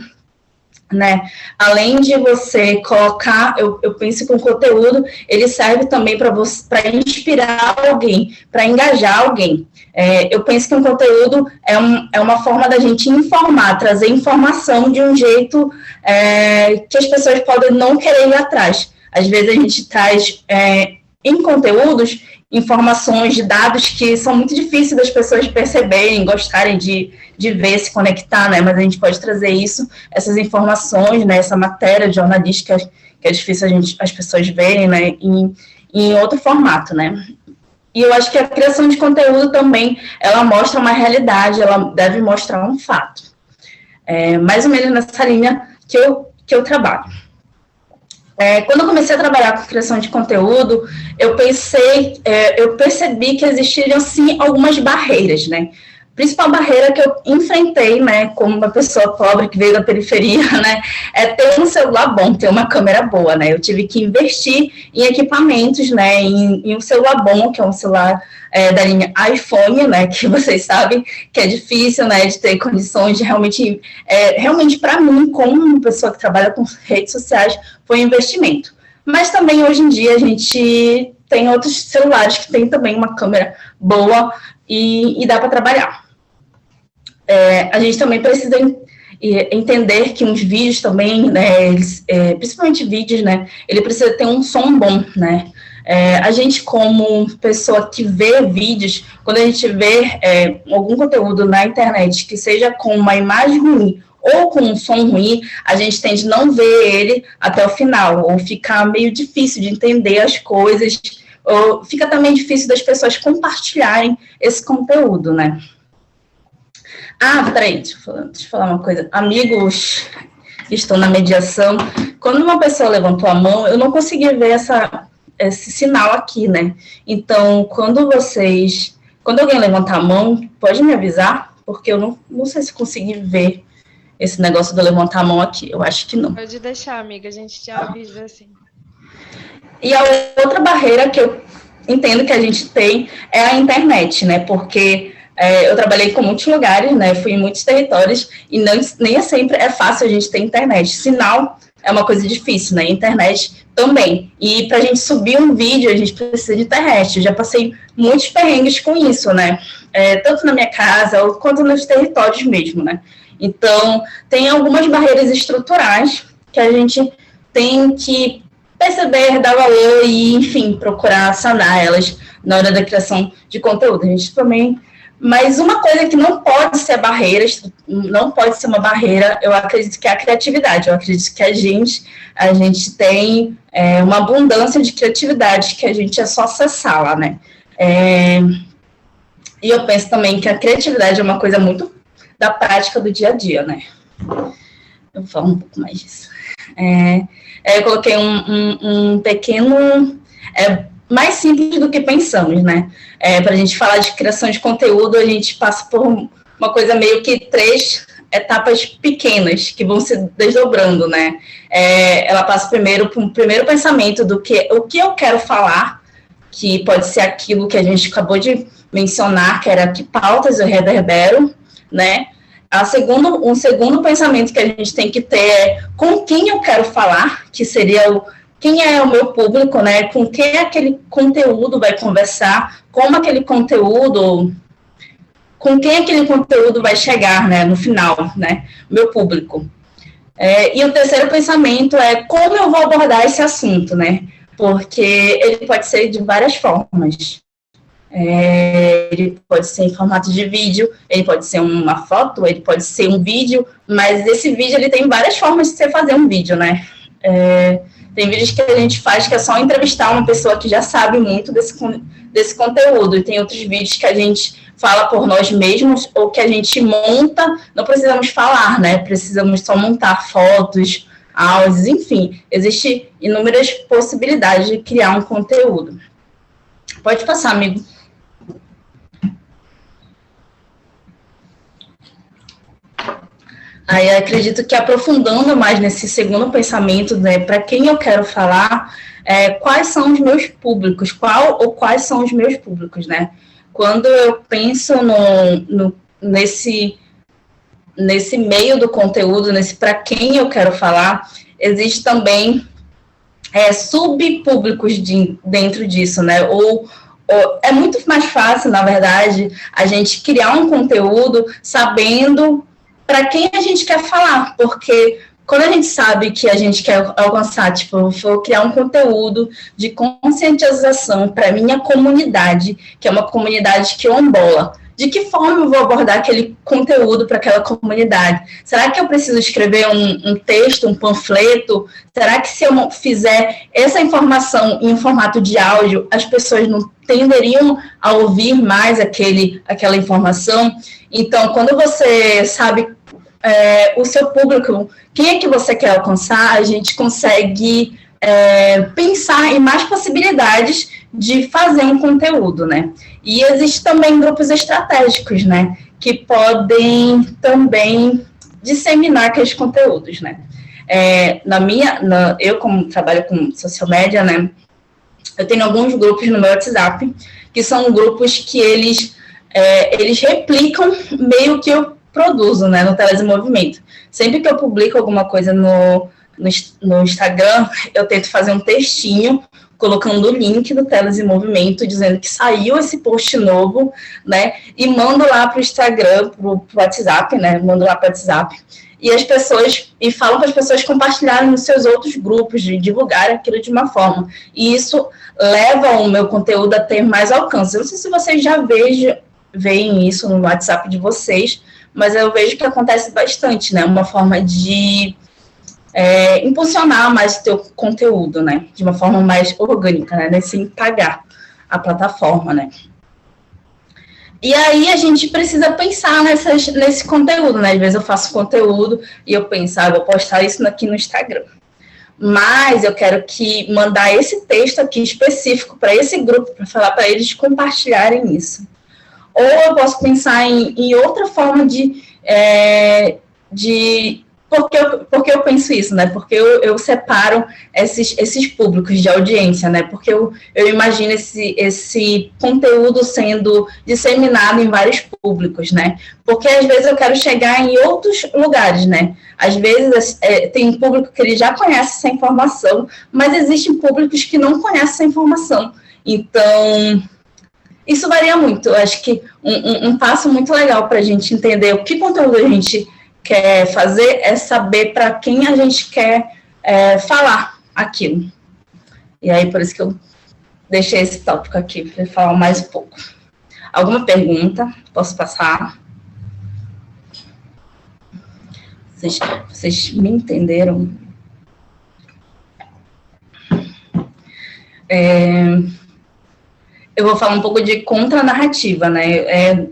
né? Além de você colocar, eu penso que o conteúdo, ele serve também para inspirar alguém, para engajar alguém. Eu penso que um conteúdo é uma forma da gente informar, trazer informação de um jeito que as pessoas podem não querer ir atrás. Às vezes a gente traz em conteúdos informações de dados que são muito difíceis das pessoas perceberem, gostarem de ver, se conectar, né? Mas a gente pode trazer essas informações, né? Essa matéria jornalística que é difícil as pessoas verem, né? Em outro formato, né? E eu acho que a criação de conteúdo também, ela mostra uma realidade, ela deve mostrar um fato. Mais ou menos nessa linha que eu trabalho. Quando eu comecei a trabalhar com criação de conteúdo, eu percebi que existiam, sim, algumas barreiras, né? A principal barreira que eu enfrentei, né, como uma pessoa pobre que veio da periferia, né, é ter um celular bom, ter uma câmera boa, né? Eu tive que investir em equipamentos, né, em um celular bom, que é um celular da linha iPhone, né, que vocês sabem que é difícil, né, de ter condições de realmente para mim, como uma pessoa que trabalha com redes sociais, foi um investimento. Mas também, hoje em dia, a gente tem outros celulares que tem também uma câmera boa e dá para trabalhar. A gente também precisa entender que uns vídeos também, né, principalmente vídeos, né, ele precisa ter um som bom, né. A gente, como pessoa que vê vídeos, quando a gente vê algum conteúdo na internet que seja com uma imagem ruim ou com um som ruim, a gente tende a não ver ele até o final, ou ficar meio difícil de entender as coisas, ou fica também difícil das pessoas compartilharem esse conteúdo, né? Ah, peraí, deixa eu falar uma coisa. Amigos que estão na mediação, quando uma pessoa levantou a mão, eu não consegui ver esse sinal aqui, né? Então, quando alguém levantar a mão, pode me avisar, porque eu não sei se consegui ver esse negócio de levantar a mão aqui, eu acho que não. Pode deixar, amiga, a gente te avisa assim. E a outra barreira que eu entendo que a gente tem é a internet, né? Porque eu trabalhei com muitos lugares, né? Fui em muitos territórios e nem sempre é fácil a gente ter internet. Sinal é uma coisa difícil, né? Internet também. E para a gente subir um vídeo, a gente precisa de internet. Eu já passei muitos perrengues com isso, né? Tanto na minha casa quanto nos territórios mesmo, né? Então, tem algumas barreiras estruturais que a gente tem que perceber, dar valor e, enfim, procurar sanar elas na hora da criação de conteúdo. A gente também... Mas uma coisa que não pode ser não pode ser uma barreira, eu acredito que é a criatividade. Eu acredito que a gente tem uma abundância de criatividade, que a gente é só acessá-la, né? E eu penso também que a criatividade é uma coisa muito da prática do dia a dia, né? Eu vou falar um pouco mais disso. Eu coloquei um pequeno... mais simples do que pensamos, né? Para a gente falar de criação de conteúdo, a gente passa por uma coisa meio que 3 etapas pequenas que vão se desdobrando, né? Ela passa primeiro por um primeiro pensamento do que o que eu quero falar, que pode ser aquilo que a gente acabou de mencionar, que era que pautas eu reverbero, né? Um segundo pensamento que a gente tem que ter é com quem eu quero falar, que seria quem é o meu público, né? Com quem aquele conteúdo vai conversar, como aquele conteúdo, com quem aquele conteúdo vai chegar, né? No final, né? Meu público. E o terceiro pensamento é como eu vou abordar esse assunto, né? Porque ele pode ser de várias formas. Ele pode ser em formato de vídeo, ele pode ser uma foto, ele pode ser um vídeo, mas esse vídeo ele tem várias formas de você fazer um vídeo, né? Tem vídeos que a gente faz que é só entrevistar uma pessoa que já sabe muito desse conteúdo, e tem outros vídeos que a gente fala por nós mesmos, ou que a gente monta, não precisamos falar, né? Precisamos só montar fotos, áudios, enfim, existem inúmeras possibilidades de criar um conteúdo. Pode passar, amigo. Aí acredito que aprofundando mais nesse segundo pensamento, né, para quem eu quero falar, quais são os meus públicos, quais são os meus públicos, né? Quando eu penso nesse meio do conteúdo, nesse para quem eu quero falar, existe também subpúblicos dentro disso, né? Ou é muito mais fácil, na verdade, a gente criar um conteúdo sabendo para quem a gente quer falar, porque quando a gente sabe que a gente quer alcançar, tipo, eu vou criar um conteúdo de conscientização para minha comunidade, que é uma comunidade quilombola, de que forma eu vou abordar aquele conteúdo para aquela comunidade? Será que eu preciso escrever um texto, um panfleto? Será que se eu fizer essa informação em formato de áudio, as pessoas não tenderiam a ouvir mais aquela informação? Então, quando você sabe o seu público, quem é que você quer alcançar, a gente consegue pensar em mais possibilidades de fazer um conteúdo, né? E existem também grupos estratégicos, né? Que podem também disseminar aqueles conteúdos, né? Eu, como trabalho com social media, né? Eu tenho alguns grupos no meu WhatsApp, que são grupos que eles replicam meio que eu produzo, né? No Telas em Movimento. Sempre que eu publico alguma coisa no Instagram, eu tento fazer um textinho colocando o link do Telas em Movimento, dizendo que saiu esse post novo, né, e mando lá para o Instagram, para o WhatsApp, né, mando lá para o WhatsApp, e falam para as pessoas compartilharem nos seus outros grupos, de divulgar aquilo de uma forma, e isso leva o meu conteúdo a ter mais alcance. Eu não sei se vocês já veem isso no WhatsApp de vocês, mas eu vejo que acontece bastante, né? Uma forma de impulsionar mais o teu conteúdo, né? De uma forma mais orgânica, né? Sem pagar a plataforma, né? E aí a gente precisa pensar nesse conteúdo, né? Às vezes eu faço conteúdo e eu penso, vou postar isso aqui no Instagram. Mas eu quero mandar esse texto aqui específico para esse grupo, para falar para eles compartilharem isso. Ou eu posso pensar em outra forma porque eu penso isso, né? Porque eu separo esses públicos de audiência, né? Porque eu imagino esse conteúdo sendo disseminado em vários públicos, né? Porque às vezes eu quero chegar em outros lugares, né? Às vezes tem um público que ele já conhece essa informação, mas existem públicos que não conhecem essa informação. Então, isso varia muito. Eu acho que um passo muito legal para a gente entender o que conteúdo a gente quer fazer é saber para quem a gente quer falar aquilo. E aí, por isso que eu deixei esse tópico aqui, para falar mais um pouco. Alguma pergunta? Posso passar? Vocês me entenderam? Eu vou falar um pouco de contranarrativa, né?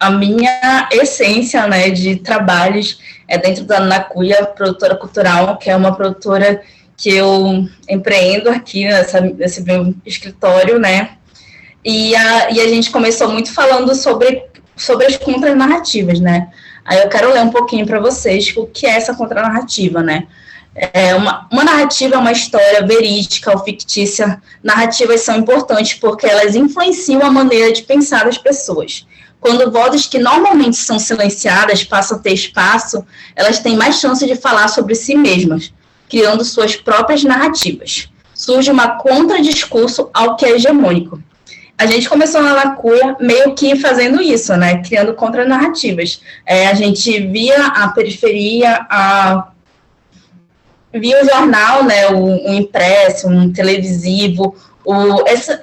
A minha essência, né, de trabalhos é dentro da Nacuia, produtora cultural, que é uma produtora que eu empreendo aqui nesse meu escritório, né? E a gente começou muito falando sobre as contranarrativas, né? Aí eu quero ler um pouquinho para vocês o que é essa contranarrativa, né? Uma narrativa é uma história verídica ou fictícia. Narrativas são importantes porque elas influenciam a maneira de pensar das pessoas. Quando vozes que normalmente são silenciadas passam a ter espaço, elas têm mais chance de falar sobre si mesmas, criando suas próprias narrativas. Surge uma contradiscurso ao que é hegemônico. A gente começou na Nacuia meio que fazendo isso, né? Criando contranarrativas. A gente via a periferia, via o jornal, né? O impresso, um televisivo,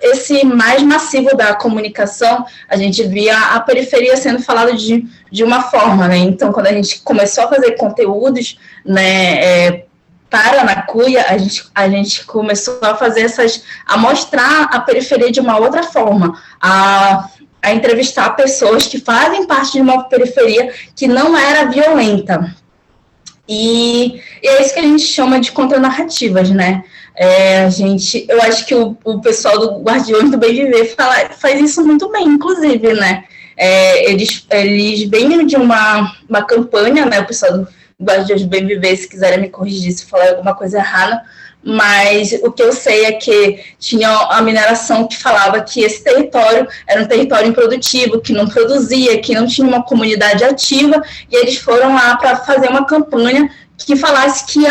esse mais massivo da comunicação, a gente via a periferia sendo falada de uma forma, né? Então, quando a gente começou a fazer conteúdos, né, para a Nacuia, a gente começou a fazer a mostrar a periferia de uma outra forma, a entrevistar pessoas que fazem parte de uma periferia que não era violenta. E é isso que a gente chama de contranarrativas, né? Eu acho que o pessoal do Guardiões do Bem Viver faz isso muito bem, inclusive, né? Eles vêm de uma campanha, né? O pessoal do Guardiões do Bem Viver, se quiserem me corrigir se falar alguma coisa errada, mas o que eu sei é que tinha a mineração que falava que esse território era um território improdutivo, que não produzia, que não tinha uma comunidade ativa, e eles foram lá para fazer uma campanha que falasse que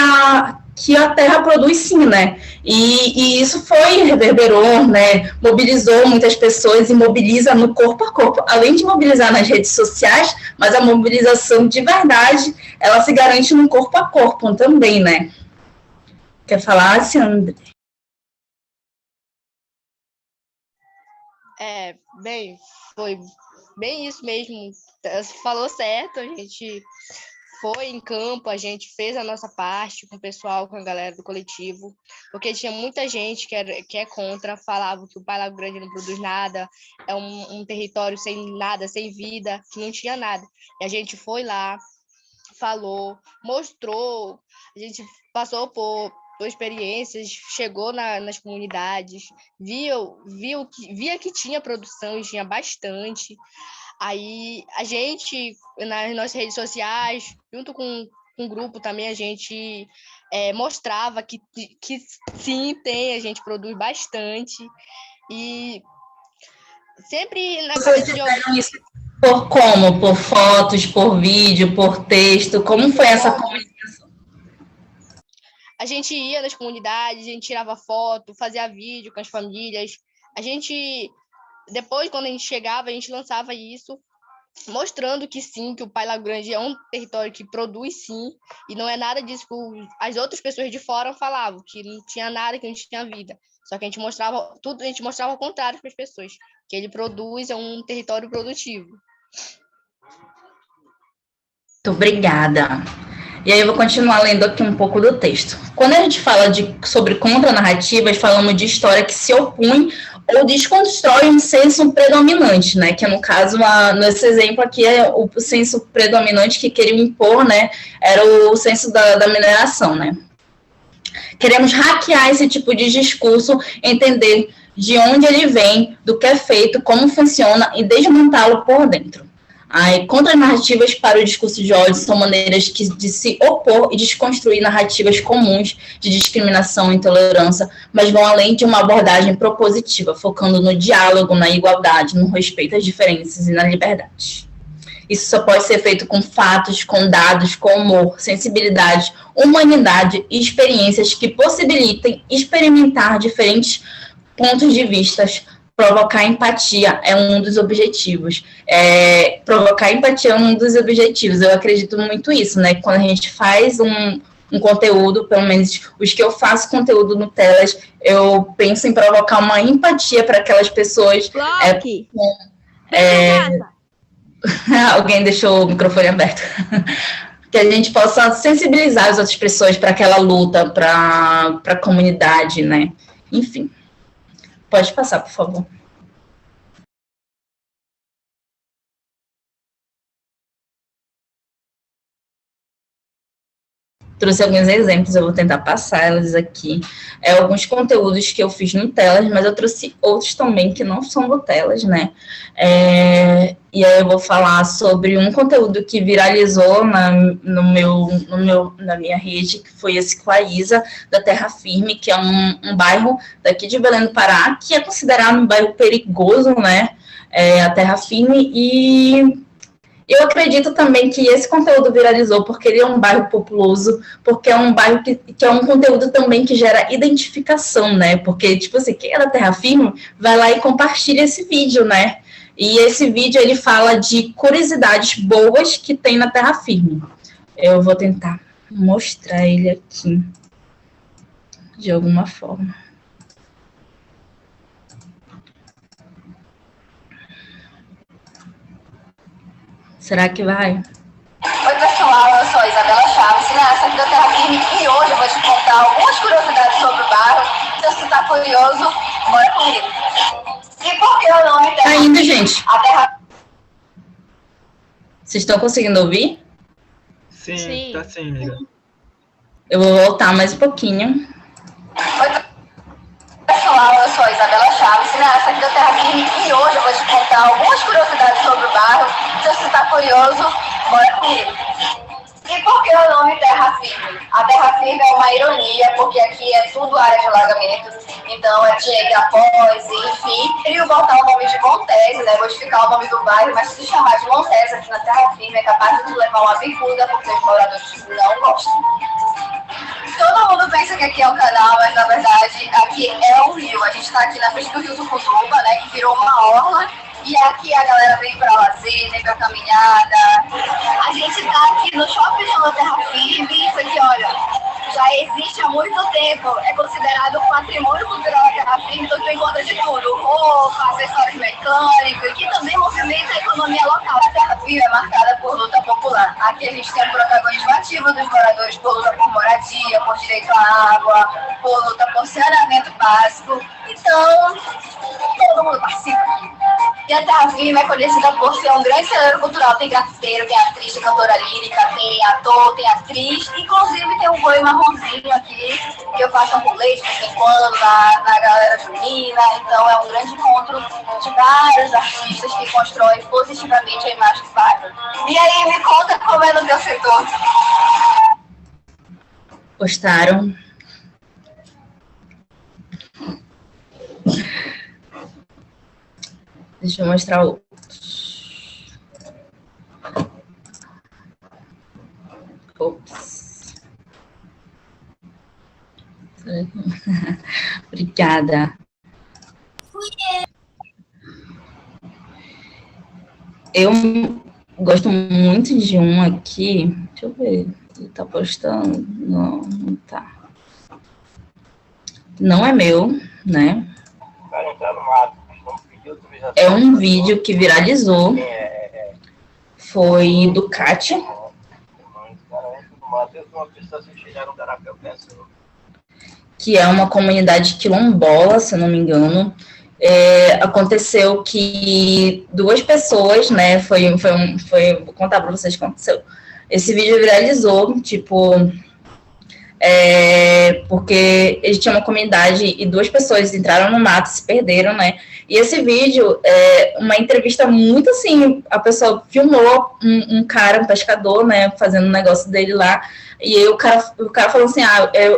a terra produz sim, né? E isso reverberou, né? Mobilizou muitas pessoas e mobiliza no corpo a corpo. Além de mobilizar nas redes sociais, mas a mobilização de verdade, ela se garante no corpo a corpo também, né? Quer falar, Sandra? Bem, foi bem isso mesmo. Falou certo, a gente foi em campo, a gente fez a nossa parte com o pessoal, com a galera do coletivo, porque tinha muita gente que é contra, falava que o Pai Lago Grande não produz nada, é um território sem nada, sem vida, que não tinha nada. E a gente foi lá, falou, mostrou, a gente passou por experiências, chegou nas comunidades, via que tinha produção e tinha bastante. Aí a gente, nas nossas redes sociais, junto com um grupo também, a gente mostrava que sim, a gente produz bastante. E sempre na cabeça de alguém. Isso por como? Por fotos, por vídeo, por texto? Como foi essa comunicação? A gente ia nas comunidades, a gente tirava foto, fazia vídeo com as famílias. Depois, quando a gente chegava, a gente lançava isso, mostrando que sim, que o Pai Lago Grande é um território que produz sim, e não é nada disso que as outras pessoas de fora falavam, que não tinha nada, que não tinha vida. Só que a gente mostrava ao contrário para as pessoas, que ele produz, é um território produtivo. obrigada. E aí eu vou continuar lendo aqui um pouco do texto. Quando a gente fala sobre contranarrativas, falamos de história que se opõe ou desconstrói um senso predominante, né? Que no caso, nesse exemplo aqui, é o senso predominante que queriam impor, né? Era o senso da mineração, né? Queremos hackear esse tipo de discurso, entender de onde ele vem, do que é feito, como funciona e desmontá-lo por dentro. Aí, contranarrativas para o discurso de ódio são maneiras de se opor e desconstruir narrativas comuns de discriminação e intolerância, mas vão além de uma abordagem propositiva, focando no diálogo, na igualdade, no respeito às diferenças e na liberdade. Isso só pode ser feito com fatos, com dados, com humor, sensibilidade, humanidade e experiências que possibilitem experimentar diferentes pontos de vista. Provocar empatia é um dos objetivos. Provocar empatia é um dos objetivos. Eu acredito muito nisso, né? Quando a gente faz um conteúdo, pelo menos os que eu faço conteúdo no Telas, eu penso em provocar uma empatia para aquelas pessoas. Alguém deixou o microfone aberto. Que a gente possa sensibilizar as outras pessoas para aquela luta, para a comunidade, né? Enfim. Pode passar, por favor. Trouxe alguns exemplos, eu vou tentar passar elas aqui. Alguns conteúdos que eu fiz no Telas, mas eu trouxe outros também que não são do Telas, né? E aí eu vou falar sobre um conteúdo que viralizou na minha rede, que foi esse com a Isa, da Terra Firme, que é um bairro daqui de Belém do Pará, que é considerado um bairro perigoso, né? A Terra Firme, e eu acredito também que esse conteúdo viralizou porque ele é um bairro populoso, porque é um bairro que é um conteúdo também que gera identificação, né? Porque, tipo assim, quem é da Terra Firme vai lá e compartilha esse vídeo, né? E esse vídeo, ele fala de curiosidades boas que tem na Terra Firme. Eu vou tentar mostrar ele aqui, de alguma forma. Será que vai? Oi, pessoal, eu sou a Isabela Chaves, cineasta aqui da Terra Firme, e hoje eu vou te contar algumas curiosidades sobre o bairro. Se você está curioso, bora comigo. E por que o nome Terra Ainda, gente? A Terra... Vocês estão conseguindo ouvir? Sim, tá sim, amiga. Eu vou voltar mais um pouquinho. Oi, pessoal, eu sou a Isabela Chaves, cineasta aqui da Terra Firme, e hoje eu vou te contar algumas curiosidades sobre o bairro. Se você está curioso, bora comigo. E por que o nome Terra Firme? A Terra Firme é uma ironia, porque aqui é tudo área de alagamento, então tinha Igrapós, enfim. Queria botar o nome de Montese, né, modificar o nome do bairro, mas se chamar de Montese aqui na Terra Firme é capaz de levar uma bicuda, porque os moradores não gostam. Todo mundo pensa que aqui é um canal, mas na verdade aqui é um rio. A gente está aqui na frente do rio Tucutuba, né, que virou uma orla. E aqui a galera vem para lazer, vem para caminhada. A gente está aqui no Shopping da Terra Firme, isso aqui, olha, já existe há muito tempo. É considerado patrimônio cultural da Terra Firme, então tu encontra de tudo. Roupa, acessórios mecânicos, que também movimenta a economia local. A Terra Firme é marcada por luta popular. Aqui a gente tem um protagonismo ativo dos moradores por luta por moradia, por direito à água, por luta por saneamento básico. Então, todo mundo participa aqui. E a Terra Firme é conhecida por ser um grande celeiro cultural. Tem grafiteiro, tem atriz, tem cantora lírica, tem ator, tem atriz. Inclusive tem um boi marronzinho aqui, que eu faço um rolê de vez em quando na galera junina. Então é um grande encontro de vários artistas que constroem positivamente a imagem do bairro. E aí, me conta como é no teu setor. Gostaram? Deixa eu mostrar outros. Ops. Obrigada. Eu gosto muito de um aqui. Deixa eu ver. Ele tá postando? Não, não tá. Não é meu, né? É um vídeo que viralizou. Foi do Kátia, que é uma comunidade quilombola, se eu não me engano. Aconteceu que 2 pessoas, né, vou contar para vocês o que aconteceu. Esse vídeo viralizou, tipo, porque eles tinham uma comunidade e 2 pessoas entraram no mato, se perderam, né, e esse vídeo uma entrevista muito assim, a pessoa filmou um cara, um pescador, né, fazendo um negócio dele lá, e aí o cara falou assim,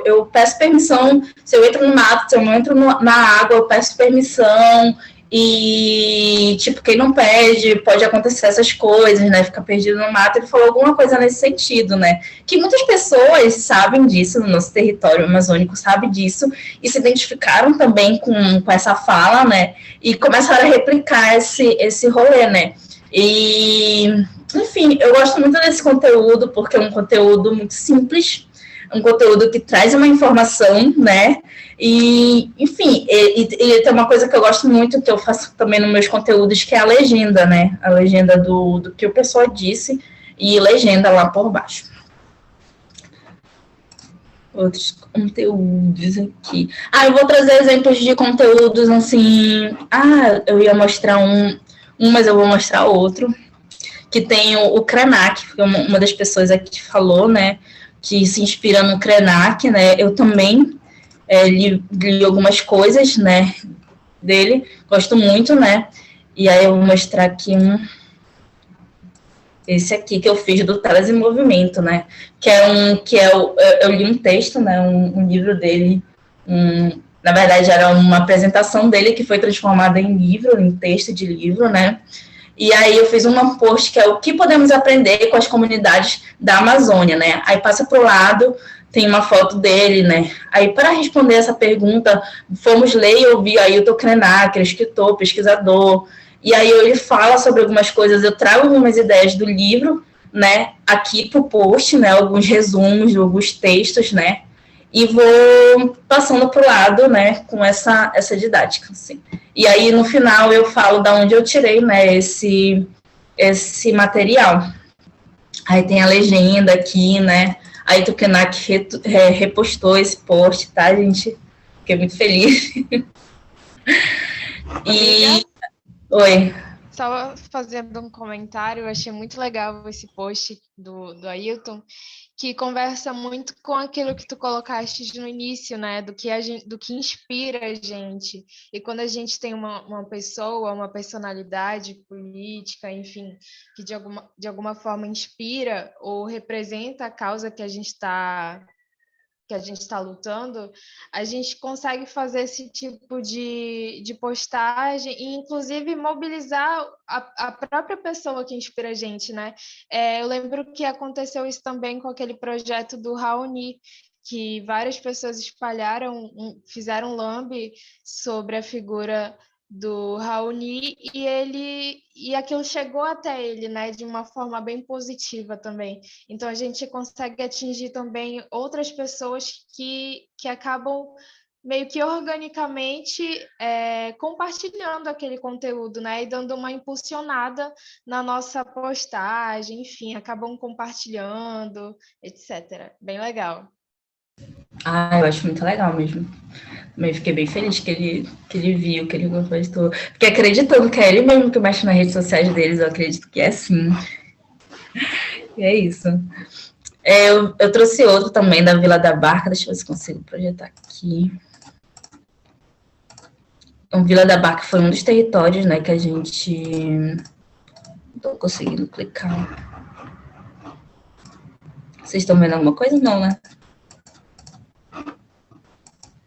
eu peço permissão, se eu entro no mato, se eu não entro na água, eu peço permissão, e, tipo, quem não pede, pode acontecer essas coisas, né, ficar perdido no mato. Ele falou alguma coisa nesse sentido, né, que muitas pessoas sabem disso no nosso território amazônico, sabem disso, e se identificaram também com essa fala, né, e começaram a replicar esse rolê, né, e, enfim, eu gosto muito desse conteúdo, porque é um conteúdo muito simples, um conteúdo que traz uma informação, né, e, enfim, e tem uma coisa que eu gosto muito, que eu faço também nos meus conteúdos, que é a legenda, né, a legenda do que o pessoal disse, e legenda lá por baixo. Outros conteúdos aqui. Eu vou trazer exemplos de conteúdos, assim, eu ia mostrar um, mas eu vou mostrar outro, que tem o Krenak, que uma das pessoas aqui falou, né, que se inspira no Krenak, né, eu também li algumas coisas, né, dele, gosto muito, né, e aí eu vou mostrar aqui esse aqui que eu fiz do Telas em Movimento, né, eu li um texto, né, um livro dele, na verdade era uma apresentação dele que foi transformada em livro, em texto de livro, né, e aí eu fiz um post que é o que podemos aprender com as comunidades da Amazônia, né, aí passa para o lado, tem uma foto dele, né? Aí, para responder essa pergunta, fomos ler e ouvir Ailton Krenak, escritor, pesquisador, e aí ele fala sobre algumas coisas, eu trago algumas ideias do livro, né, aqui para o post, né, alguns resumos, alguns textos, né, e vou passando para o lado, né, com essa didática, assim. E aí, no final, eu falo de onde eu tirei, né, esse material. Aí tem a legenda aqui, né, aí o Krenak repostou esse post, tá, gente? Fiquei muito feliz. Oi. Só fazendo um comentário, eu achei muito legal esse post do Ailton, que conversa muito com aquilo que tu colocaste no início, né? Do que inspira a gente. E quando a gente tem uma pessoa, uma personalidade política, enfim, que de alguma forma inspira ou representa a causa que a gente está lutando, a gente consegue fazer esse tipo de postagem e, inclusive, mobilizar a própria pessoa que inspira a gente, né? Eu lembro que aconteceu isso também com aquele projeto do Raoni, que várias pessoas fizeram lambe sobre a figura do Raoni e aquilo chegou até ele, né, de uma forma bem positiva também. Então a gente consegue atingir também outras pessoas que acabam meio que organicamente compartilhando aquele conteúdo, né, e dando uma impulsionada na nossa postagem, enfim, acabam compartilhando, etc. Bem legal. Eu acho muito legal mesmo. Também fiquei bem feliz que ele viu, que ele gostou. Fiquei acreditando que é ele mesmo que mexe nas redes sociais deles, eu acredito que é assim. E é isso. Eu trouxe outro também da Vila da Barca, deixa eu ver se consigo projetar aqui. Então, Vila da Barca foi um dos territórios, né, que a gente... Não tô conseguindo clicar. Vocês estão vendo alguma coisa? Não, né?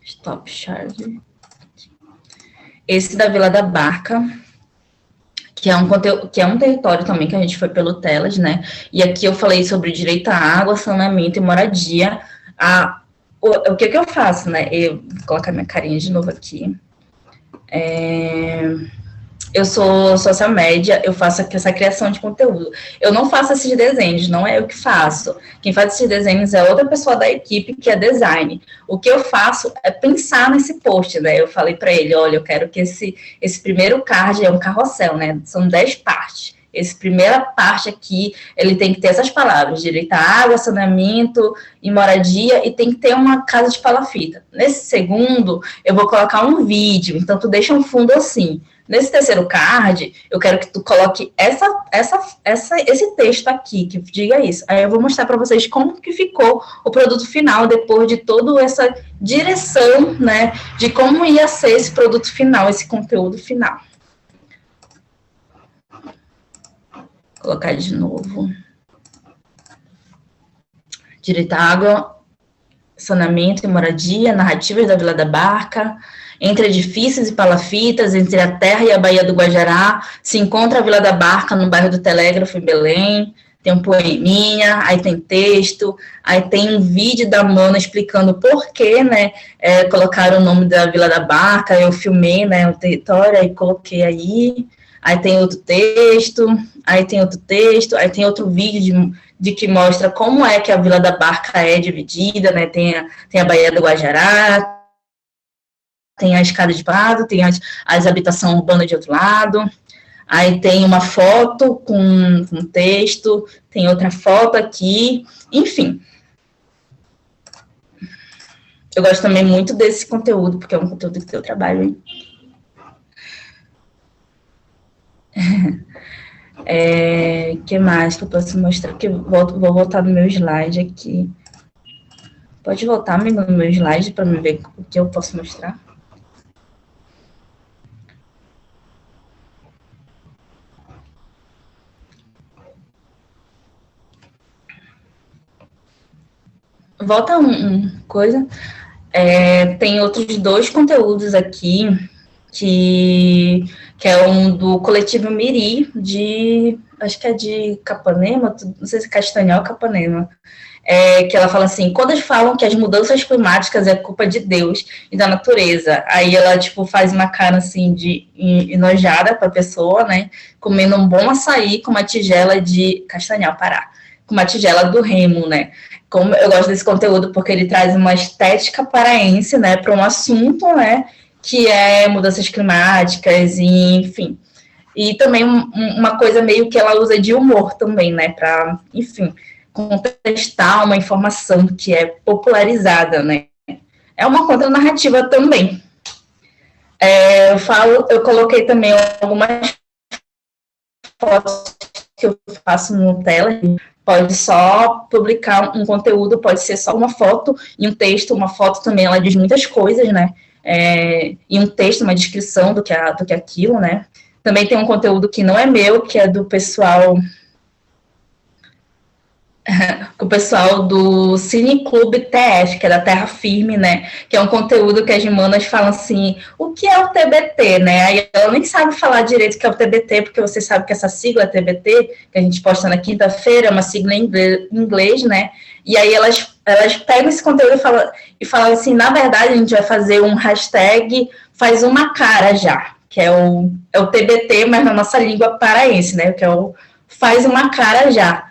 Stop Charge. Esse da Vila da Barca, que é um território também que a gente foi pelo Telas, né? E aqui eu falei sobre direito à água, saneamento e moradia. O que eu faço, né? Eu vou colocar minha carinha de novo aqui. Eu sou social média, eu faço essa criação de conteúdo. Eu não faço esses desenhos, não é eu que faço. Quem faz esses desenhos é outra pessoa da equipe, que é design. O que eu faço é pensar nesse post, né? Eu falei para ele, olha, eu quero que esse primeiro card é um carrossel, né? São 10 partes. Essa primeira parte aqui, ele tem que ter essas palavras, direito à água, saneamento e moradia, e tem que ter uma casa de palafita. Nesse segundo, eu vou colocar um vídeo, então tu deixa um fundo assim. Nesse terceiro card, eu quero que tu coloque esse texto aqui, que diga isso. Aí eu vou mostrar para vocês como que ficou o produto final, depois de toda essa direção, né, de como ia ser esse produto final, esse conteúdo final. Vou colocar de novo. Direito à água, saneamento e moradia, narrativas da Vila da Barca. Entre edifícios e palafitas, entre a terra e a Baía do Guajará, se encontra a Vila da Barca, no bairro do Telégrafo, em Belém. Tem um poeminha, aí tem texto, aí tem um vídeo da Mana explicando por que, né, colocaram o nome da Vila da Barca. Eu filmei, né, o território, aí coloquei aí. Aí tem outro texto, aí tem outro texto, aí tem outro vídeo de que mostra como é que a Vila da Barca é dividida, né, tem a Baía do Guajará, tem a escada de lado, tem as habitações urbanas de outro lado, aí tem uma foto com texto, tem outra foto aqui, enfim. Eu gosto também muito desse conteúdo, porque é um conteúdo que eu trabalho, hein? Que mais que eu posso mostrar? Que vou voltar no meu slide aqui. Pode voltar, amigo, no meu slide para me ver o que eu posso mostrar. Volta coisa. Tem outros 2 conteúdos aqui, que é um do coletivo Miri, acho que é de Capanema, não sei se é Castanhal ou Capanema, que ela fala assim: quando eles falam que as mudanças climáticas é culpa de Deus e da natureza, aí ela, tipo, faz uma cara, assim, de enojada para a pessoa, né, comendo um bom açaí com uma tigela de Castanhal, Pará, com uma tigela do Remo, né. Como eu gosto desse conteúdo porque ele traz uma estética paraense, né, para um assunto, né, que é mudanças climáticas, e, enfim. E também uma coisa meio que ela usa de humor também, né, para, enfim, contestar uma informação que é popularizada, né. É uma contranarrativa também. Eu coloquei também algumas fotos que eu faço no Telegram. Pode só publicar um conteúdo, pode ser só uma foto e um texto. Uma foto também, ela diz muitas coisas, né? E um texto, uma descrição do que é aquilo, né? Também tem um conteúdo que não é meu, que é do pessoal... com o pessoal do Cine Clube TF, que é da Terra Firme, né? Que é um conteúdo que as manas falam assim: o que é o TBT, né? Aí ela nem sabe falar direito o que é o TBT, porque você sabe que essa sigla TBT, que a gente posta na quinta-feira, é uma sigla em inglês, né? E aí elas pegam esse conteúdo e falam assim: na verdade, a gente vai fazer um hashtag faz uma cara já, que é o TBT, mas na nossa língua paraense, né? Que é o faz uma cara já.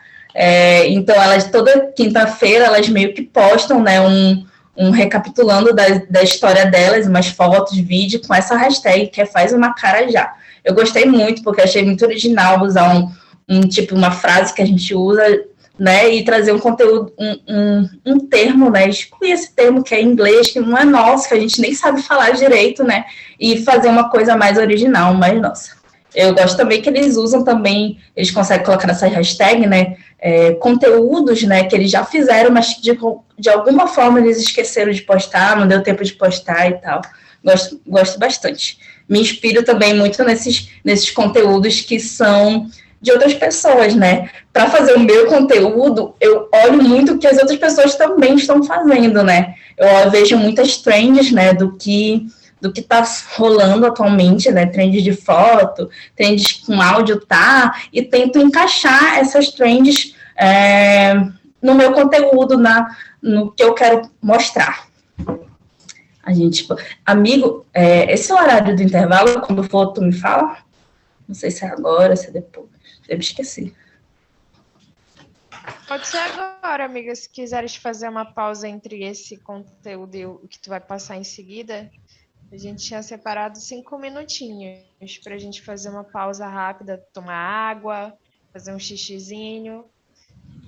Então, elas, toda quinta-feira, elas meio que postam, né, um recapitulando da história delas, umas fotos, vídeo, com essa hashtag, que é faz uma cara já. Eu gostei muito, porque achei muito original usar tipo, uma frase que a gente usa, né, e trazer um conteúdo, um termo, né, excluir esse termo que é inglês, que não é nosso, que a gente nem sabe falar direito, né, e fazer uma coisa mais original, mais nossa. Eu gosto também que eles usam também, eles conseguem colocar nessa hashtag, né, conteúdos, né, que eles já fizeram, mas de alguma forma eles esqueceram de postar, não deu tempo de postar e tal. Gosto bastante. Me inspiro também muito nesses conteúdos que são de outras pessoas, né. Para fazer o meu conteúdo, eu olho muito o que as outras pessoas também estão fazendo, né. Eu vejo muitas trends, né, do que está rolando atualmente, né, trends de foto, trends com áudio, e tento encaixar essas trends no meu conteúdo, no que eu quero mostrar. Amigo, esse é o horário do intervalo, quando for, tu me fala? Não sei se é agora, se é depois, eu me esqueci. Pode ser agora, amiga, se quiseres fazer uma pausa entre esse conteúdo e o que tu vai passar em seguida. A gente tinha separado 5 minutinhos para a gente fazer uma pausa rápida, tomar água, fazer um xixizinho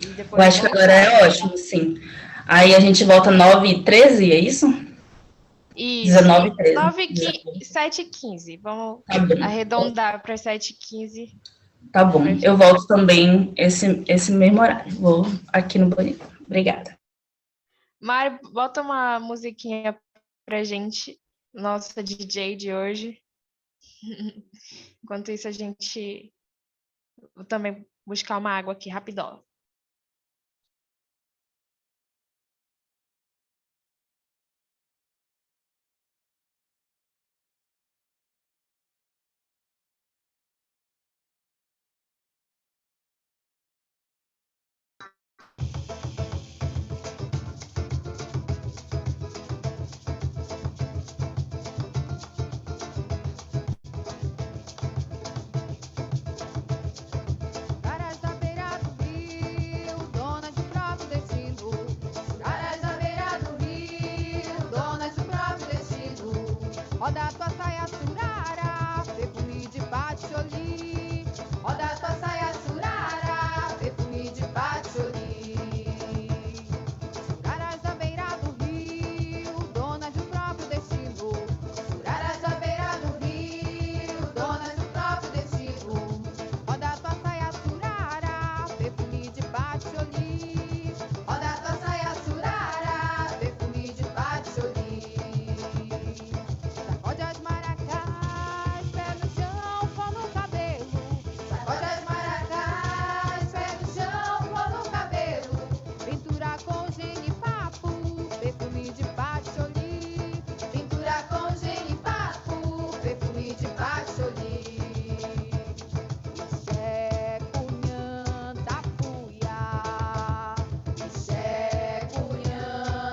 e Eu depois acho que agora voltar. é ótimo, sim. Aí a gente volta 9h13, é isso? Isso. 19h13. 7h15. Vamos Tá bom. arredondar para 7h15. Tá bom. Eu volto também esse mesmo horário. Vou aqui no banheiro. Obrigada. Mário, bota uma musiquinha pra gente, nossa DJ de hoje. Enquanto isso, vou também buscar uma água aqui, rapidão. Caras da beira do rio, donas do próprio destino. Caras da beira do rio, donas do próprio destino. Roda a tua saia surara, perfume de patchouli. Roda a tua saia surara, perfume de patchouli. Caras da beira do rio, donas do próprio destino. Caras da beira do rio, donas do próprio destino. Roda a tua saia surara, perfume de patchouli. Roda a tua saia surara, perfume de patchouli. Sacode as maracás, pé no chão, pó no cabelo. Sacode as maracás, pé no chão, pó no cabelo. Pintura com genipapo, perfume de patchouli. Pintura com genipapo, perfume de patchouli. Ixé, cunhã da puia. Ixé, cunhã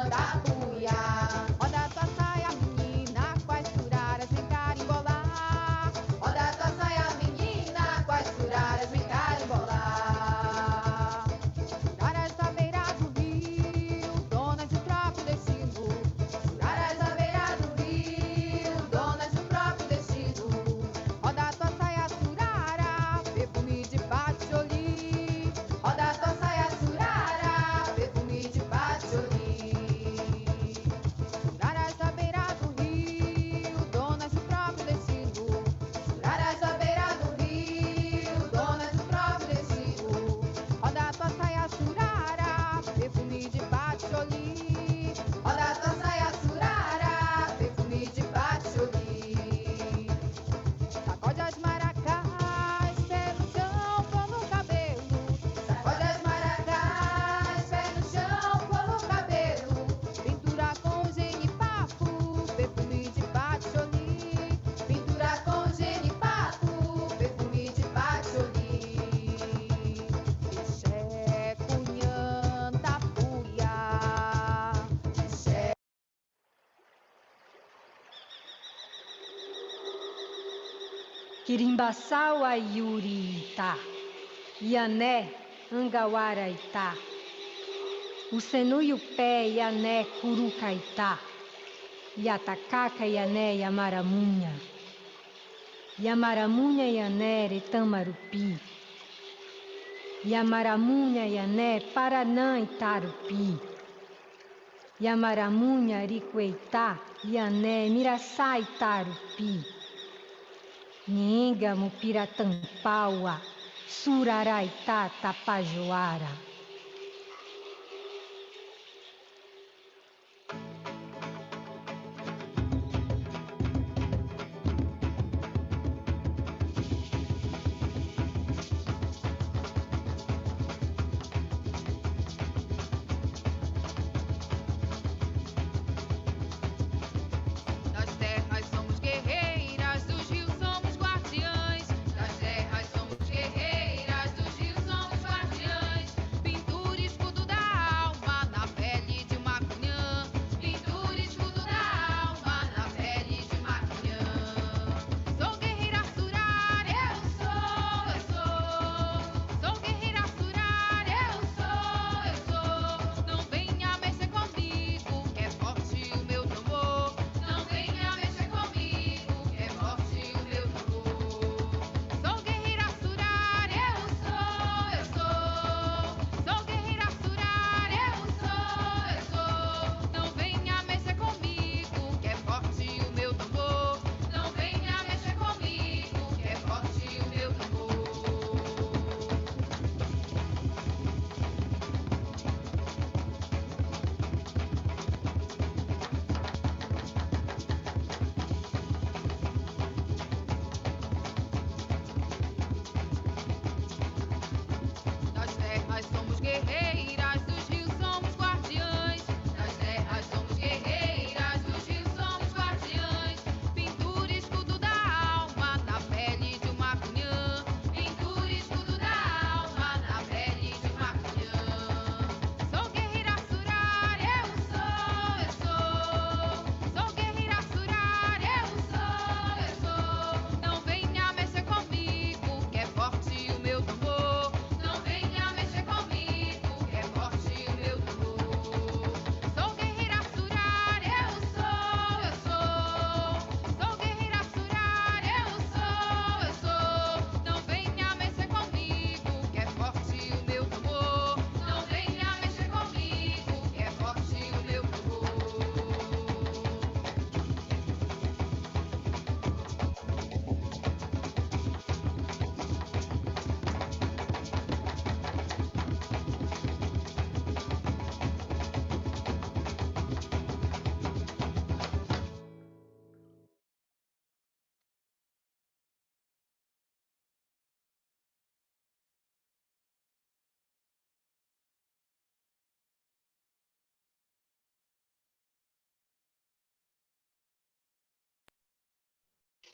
da puia. Roda a tua saia, menina, com as suraras vem carimbolar. Roda a tua saia, menina, com as suraras vem carimbolar. Suraras da beira do rio, donas do próprio destino. Suraras da beira do rio, donas do próprio destino. Roda a tua saia surara, perfume de patchouli. Roda a tua saia surara, perfume de patchouli. Suraras da beira do rio, donas do próprio destino. Suraras da beira do rio, donas do próprio destino. Roda a tua saia surara, perfume de patchouli. Roda a tua saia surara, perfume de patchouli. Sacode as maracás, pé no chão, pó no cabelo. Sacode as maracás, pé no chão, pó no cabelo. Pintura com genipapo, perfume de patchouli. Pintura com genipapo, perfume de patchouli. Ixé, cunhã da puia. Ixé. Kirimbaçau Ayuri Itá, Iané Angauara Itá, o Senu e o Pé Iané Curuca Itá, Iatacaca Iané Yamaramunha, Yamaramunha Iané Retamarupi, Yamaramunha Iané Paranã Itarupi, Yamaramunha Aricueitá Iané Miraçá Itarupi, Nhenga Mupiratampaua, Suraraitá Tapajoara. Das terras somos guerreiras, dos rios somos guardiães. Das terras somos guerreiras, dos rios somos guardiães.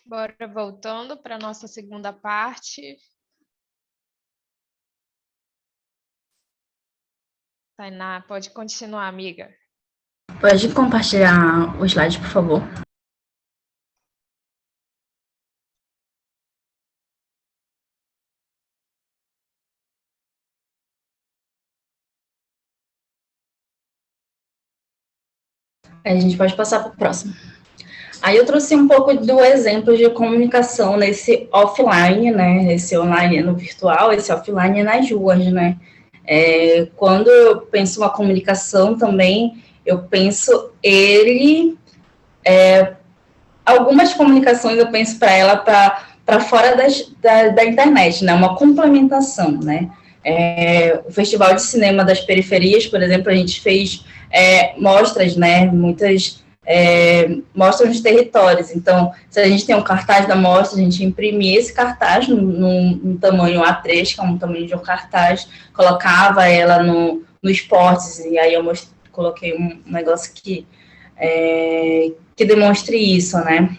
Bora voltando para a nossa segunda parte. Tainá, pode continuar, amiga. Pode compartilhar o slide, por favor. A gente pode passar para o próximo. Aí eu trouxe um pouco do exemplo de comunicação nesse offline, né? Esse online no virtual, esse offline nas ruas, né? Quando eu penso uma comunicação também, eu penso algumas comunicações eu penso para ela para fora da internet, né? Uma complementação, né? O Festival de Cinema das Periferias, por exemplo, a gente fez mostras, né? Muitas mostras nos territórios. Então, se a gente tem um cartaz da mostra, a gente imprimia esse cartaz num tamanho A3, que é um tamanho de um cartaz, colocava ela no esportes, e aí eu coloquei um negócio que demonstre isso, né?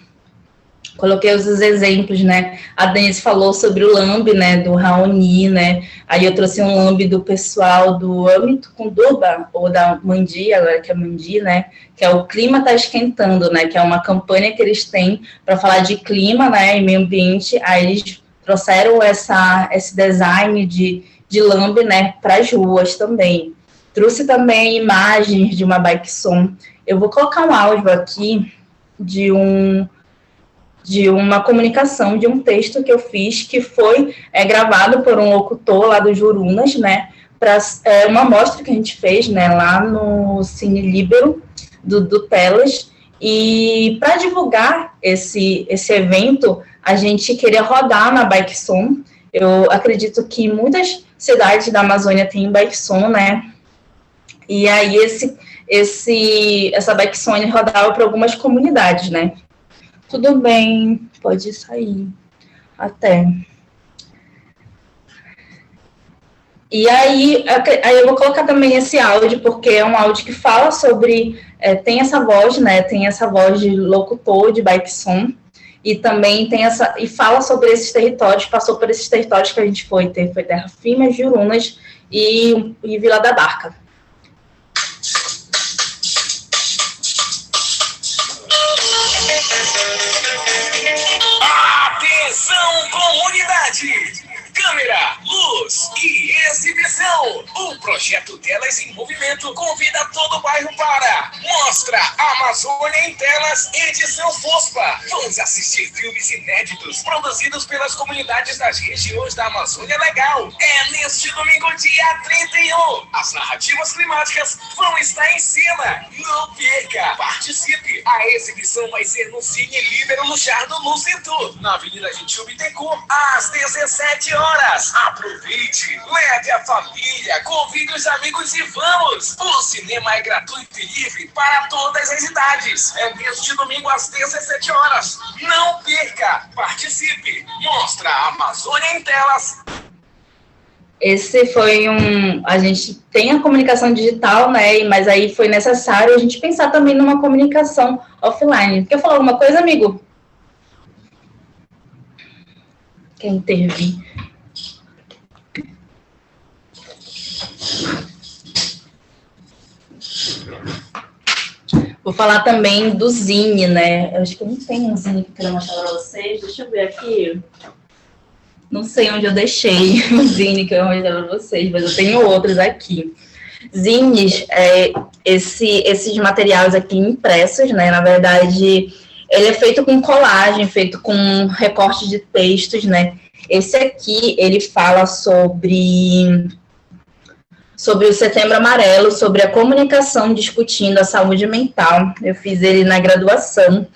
Coloquei os exemplos, né? A Denise falou sobre o lambe, né? Do Raoni, né? Aí eu trouxe um lambe do pessoal do Amitucunduba, ou da Mandi, agora que é Mandi, né? Que é o Clima Tá Esquentando, né? Que é uma campanha que eles têm para falar de clima, né? E meio ambiente. Aí eles trouxeram esse design de lambe, né? Para as ruas também. Trouxe também imagens de uma bike som. Eu vou colocar um áudio aqui de uma comunicação, de um texto que eu fiz, que foi gravado por um locutor lá do Jurunas, né, para uma mostra que a gente fez, né, lá no Cine Líbero, do Telas, e para divulgar esse evento, a gente queria rodar na Bike Som. Eu acredito que muitas cidades da Amazônia têm Bike Som, né, e aí essa Bike Som rodava para algumas comunidades, né. Tudo bem, pode sair. Até. E aí eu vou colocar também esse áudio, porque é um áudio que fala sobre... tem essa voz, né? Tem essa voz de locutor, de bike som. E também tem e fala sobre esses territórios, passou por esses territórios que a gente foi. Foi Terra Firme, Jurunas e Vila da Barca. Atenção, comunidade! Câmera, luz e exibição. O projeto Telas em Movimento convida todo o bairro para Mostra Amazônia em Telas, edição FOSPA. Vamos assistir filmes inéditos produzidos pelas comunidades das regiões da Amazônia Legal. É neste domingo, dia 31. As narrativas climáticas vão estar em cena. Não perca, participe. A exibição vai ser no Cine Líbero Luchardo Lucentur, na Avenida Gentil Bittencourt, às 17 horas. Aproveite, leve a família, convide os amigos e vamos! O cinema é gratuito e livre para todas as idades. É neste domingo às 17 horas. Não perca! Participe! Mostra a Amazônia em Telas. Esse foi a gente tem a comunicação digital, né? Mas aí foi necessário a gente pensar também numa comunicação offline. Quer falar alguma coisa, amigo? Quer intervir? Vou falar também do Zine, né? Eu acho que eu não tenho um Zine que eu quero mostrar para vocês. Deixa eu ver aqui. Não sei onde eu deixei o Zine que eu vou mostrar para vocês, mas eu tenho outros aqui. Zines, esses materiais aqui impressos, né? Na verdade, ele é feito com colagem, feito com recorte de textos, né? Esse aqui, ele fala sobre o Setembro Amarelo, sobre a comunicação discutindo a saúde mental. Eu fiz ele na graduação,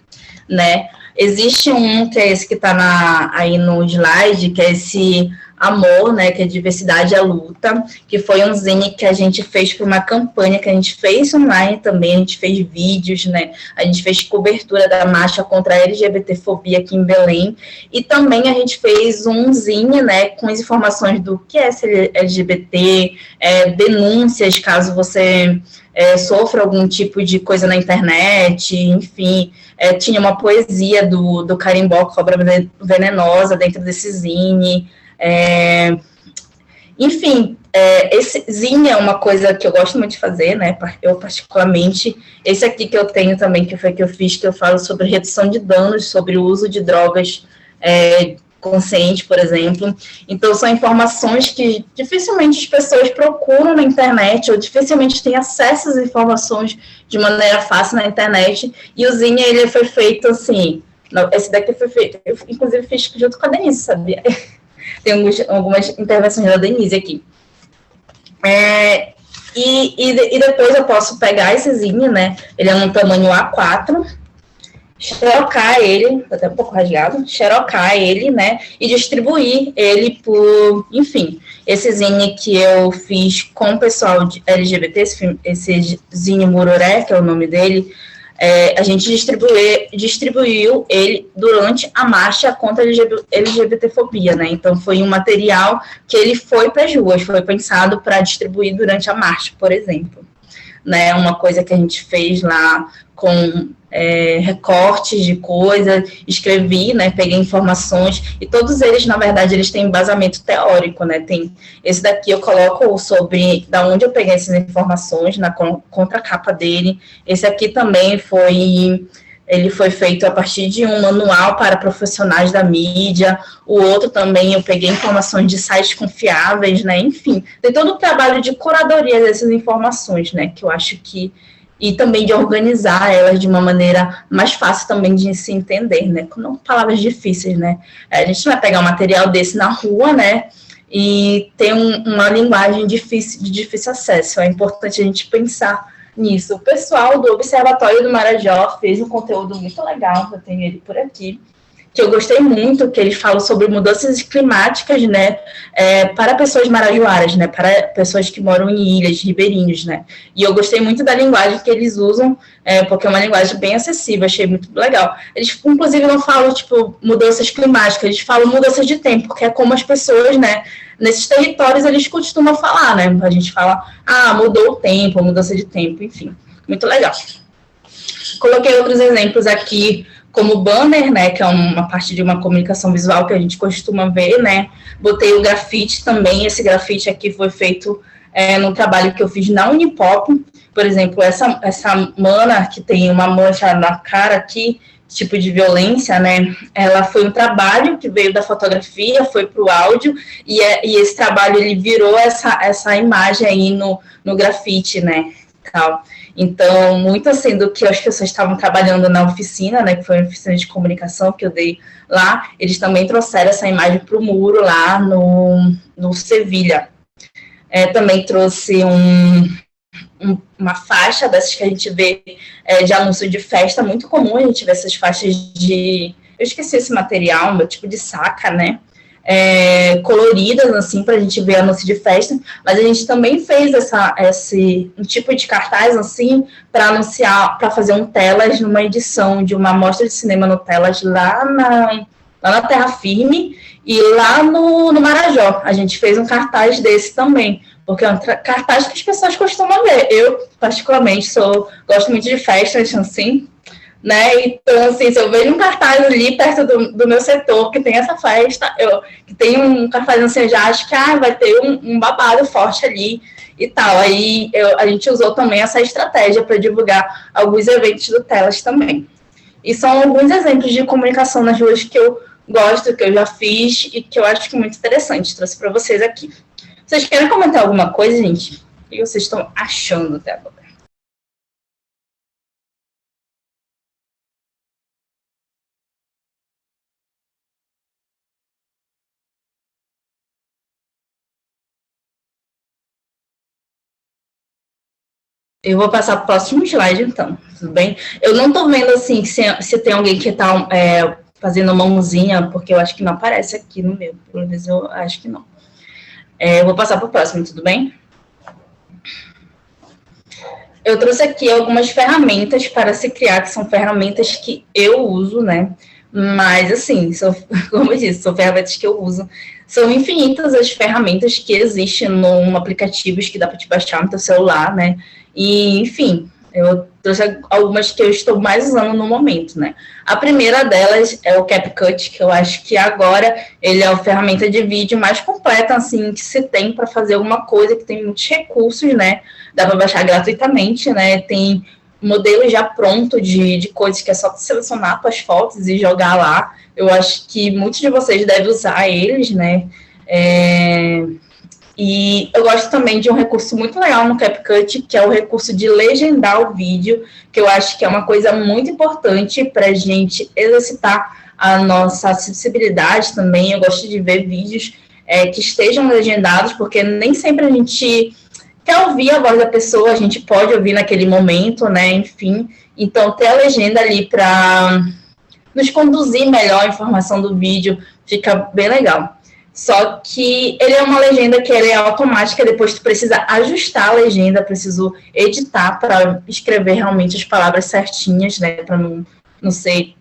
né? Existe um, que é esse que está aí no slide, que é esse Amor, né, que é Diversidade à Luta, que foi um zine que a gente fez para uma campanha que a gente fez online também, a gente fez vídeos, né, a gente fez cobertura da marcha contra a LGBTfobia aqui em Belém, e também a gente fez um zine, né, com as informações do que é ser LGBT, denúncias caso você sofra algum tipo de coisa na internet, enfim, tinha uma poesia do Carimbó, Cobra Venenosa, dentro desse zine, enfim, esse zine é uma coisa que eu gosto muito de fazer, né, eu particularmente, esse aqui que eu tenho também, que foi que eu fiz, que eu falo sobre redução de danos, sobre o uso de drogas consciente, por exemplo. Então, são informações que dificilmente as pessoas procuram na internet, ou dificilmente têm acesso às informações de maneira fácil na internet, e o zine, ele foi feito assim, esse daqui foi feito, eu inclusive fiz junto com a Denise, sabia? Tem algumas intervenções da Denise aqui. E depois eu posso pegar esse zine, né, ele é num tamanho A4, xerocar ele, tá até um pouco rasgado, xerocar ele, né, e distribuir ele por, enfim, esse zine que eu fiz com o pessoal de LGBT, esse zine Muroré, que é o nome dele, a gente distribuiu ele durante a marcha contra a LGBTfobia, né, então foi um material que ele foi para as ruas, foi pensado para distribuir durante a marcha, por exemplo, né, uma coisa que a gente fez lá com recortes de coisas, escrevi, né, peguei informações, e todos eles, na verdade, eles têm embasamento teórico, né, tem, esse daqui eu coloco sobre da onde eu peguei essas informações, na contracapa dele, esse aqui também ele foi feito a partir de um manual para profissionais da mídia, o outro também eu peguei informações de sites confiáveis, né, enfim, tem todo o trabalho de curadoria dessas informações, né, que eu acho que e também de organizar elas de uma maneira mais fácil também de se entender, né, com palavras difíceis, né, a gente não vai pegar um material desse na rua, né, e ter uma linguagem de difícil acesso, é importante a gente pensar nisso. O pessoal do Observatório do Marajó fez um conteúdo muito legal, eu tenho ele por aqui, que eu gostei muito, que eles falam sobre mudanças climáticas, né, para pessoas marajoaras, né, para pessoas que moram em ilhas, ribeirinhos, né, e eu gostei muito da linguagem que eles usam, porque é uma linguagem bem acessível, achei muito legal. Eles, inclusive, não falam, tipo, mudanças climáticas, eles falam mudanças de tempo, que é como as pessoas, né, nesses territórios eles costumam falar, né, a gente fala, mudou o tempo, mudança de tempo, enfim, muito legal. Coloquei outros exemplos aqui, como banner, né, que é uma parte de uma comunicação visual que a gente costuma ver, né, botei o grafite também, esse grafite aqui foi feito no trabalho que eu fiz na Unipop, por exemplo, essa mana que tem uma mancha na cara aqui, tipo de violência, né, ela foi um trabalho que veio da fotografia, foi para o áudio, e esse trabalho, ele virou essa imagem aí no grafite, né, tal. Então, muito assim do que as pessoas estavam trabalhando na oficina, né, que foi uma oficina de comunicação que eu dei lá, eles também trouxeram essa imagem para o muro lá no Sevilha. Também trouxe uma faixa dessas que a gente vê de anúncio de festa, muito comum a gente ver essas faixas eu esqueci esse material, meu tipo de saca, né, coloridas, assim, para a gente ver anúncio de festa, mas a gente também fez um tipo de cartaz, assim, para anunciar, para fazer um telas numa edição de uma mostra de cinema no Telas lá na Terra Firme e lá no Marajó. A gente fez um cartaz desse também, porque é um cartaz que as pessoas costumam ver. Eu, particularmente, gosto muito de festas, assim, né, então, assim, se eu vejo um cartaz ali perto do meu setor, que tem essa festa, que tem um cartaz assim, eu já acho que vai ter um babado forte ali e tal, aí a gente usou também essa estratégia para divulgar alguns eventos do Telas também. E são alguns exemplos de comunicação nas ruas que eu gosto, que eu já fiz e que eu acho que é muito interessante, trouxe para vocês aqui. Vocês querem comentar alguma coisa, gente? O que vocês estão achando até agora? Eu vou passar para o próximo slide, então, tudo bem? Eu não estou vendo, assim, se tem alguém que está fazendo mãozinha, porque eu acho que não aparece aqui no meu, pelo menos eu acho que não. Eu vou passar para o próximo, tudo bem? Eu trouxe aqui algumas ferramentas para se criar, que são ferramentas que eu uso, né? Mas, assim, como eu disse, são ferramentas que eu uso. São infinitas as ferramentas que existem no aplicativo que dá para te baixar no teu celular, né? E, enfim, eu trouxe algumas que eu estou mais usando no momento, né? A primeira delas é o CapCut, que eu acho que agora ele é a ferramenta de vídeo mais completa, assim, que se tem para fazer alguma coisa, que tem muitos recursos, né? Dá para baixar gratuitamente, né? Tem modelo já pronto de coisas que é só selecionar suas fotos e jogar lá. Eu acho que muitos de vocês devem usar eles, né? E eu gosto também de um recurso muito legal no CapCut, que é o recurso de legendar o vídeo, que eu acho que é uma coisa muito importante para a gente exercitar a nossa acessibilidade também. Eu gosto de ver vídeos que estejam legendados, porque nem sempre a gente quer ouvir a voz da pessoa, a gente pode ouvir naquele momento, né? Enfim, então ter a legenda ali para nos conduzir melhor a informação do vídeo fica bem legal. Só que ele é uma legenda que é automática, depois tu precisa ajustar a legenda, preciso editar para escrever realmente as palavras certinhas, né? Para não ser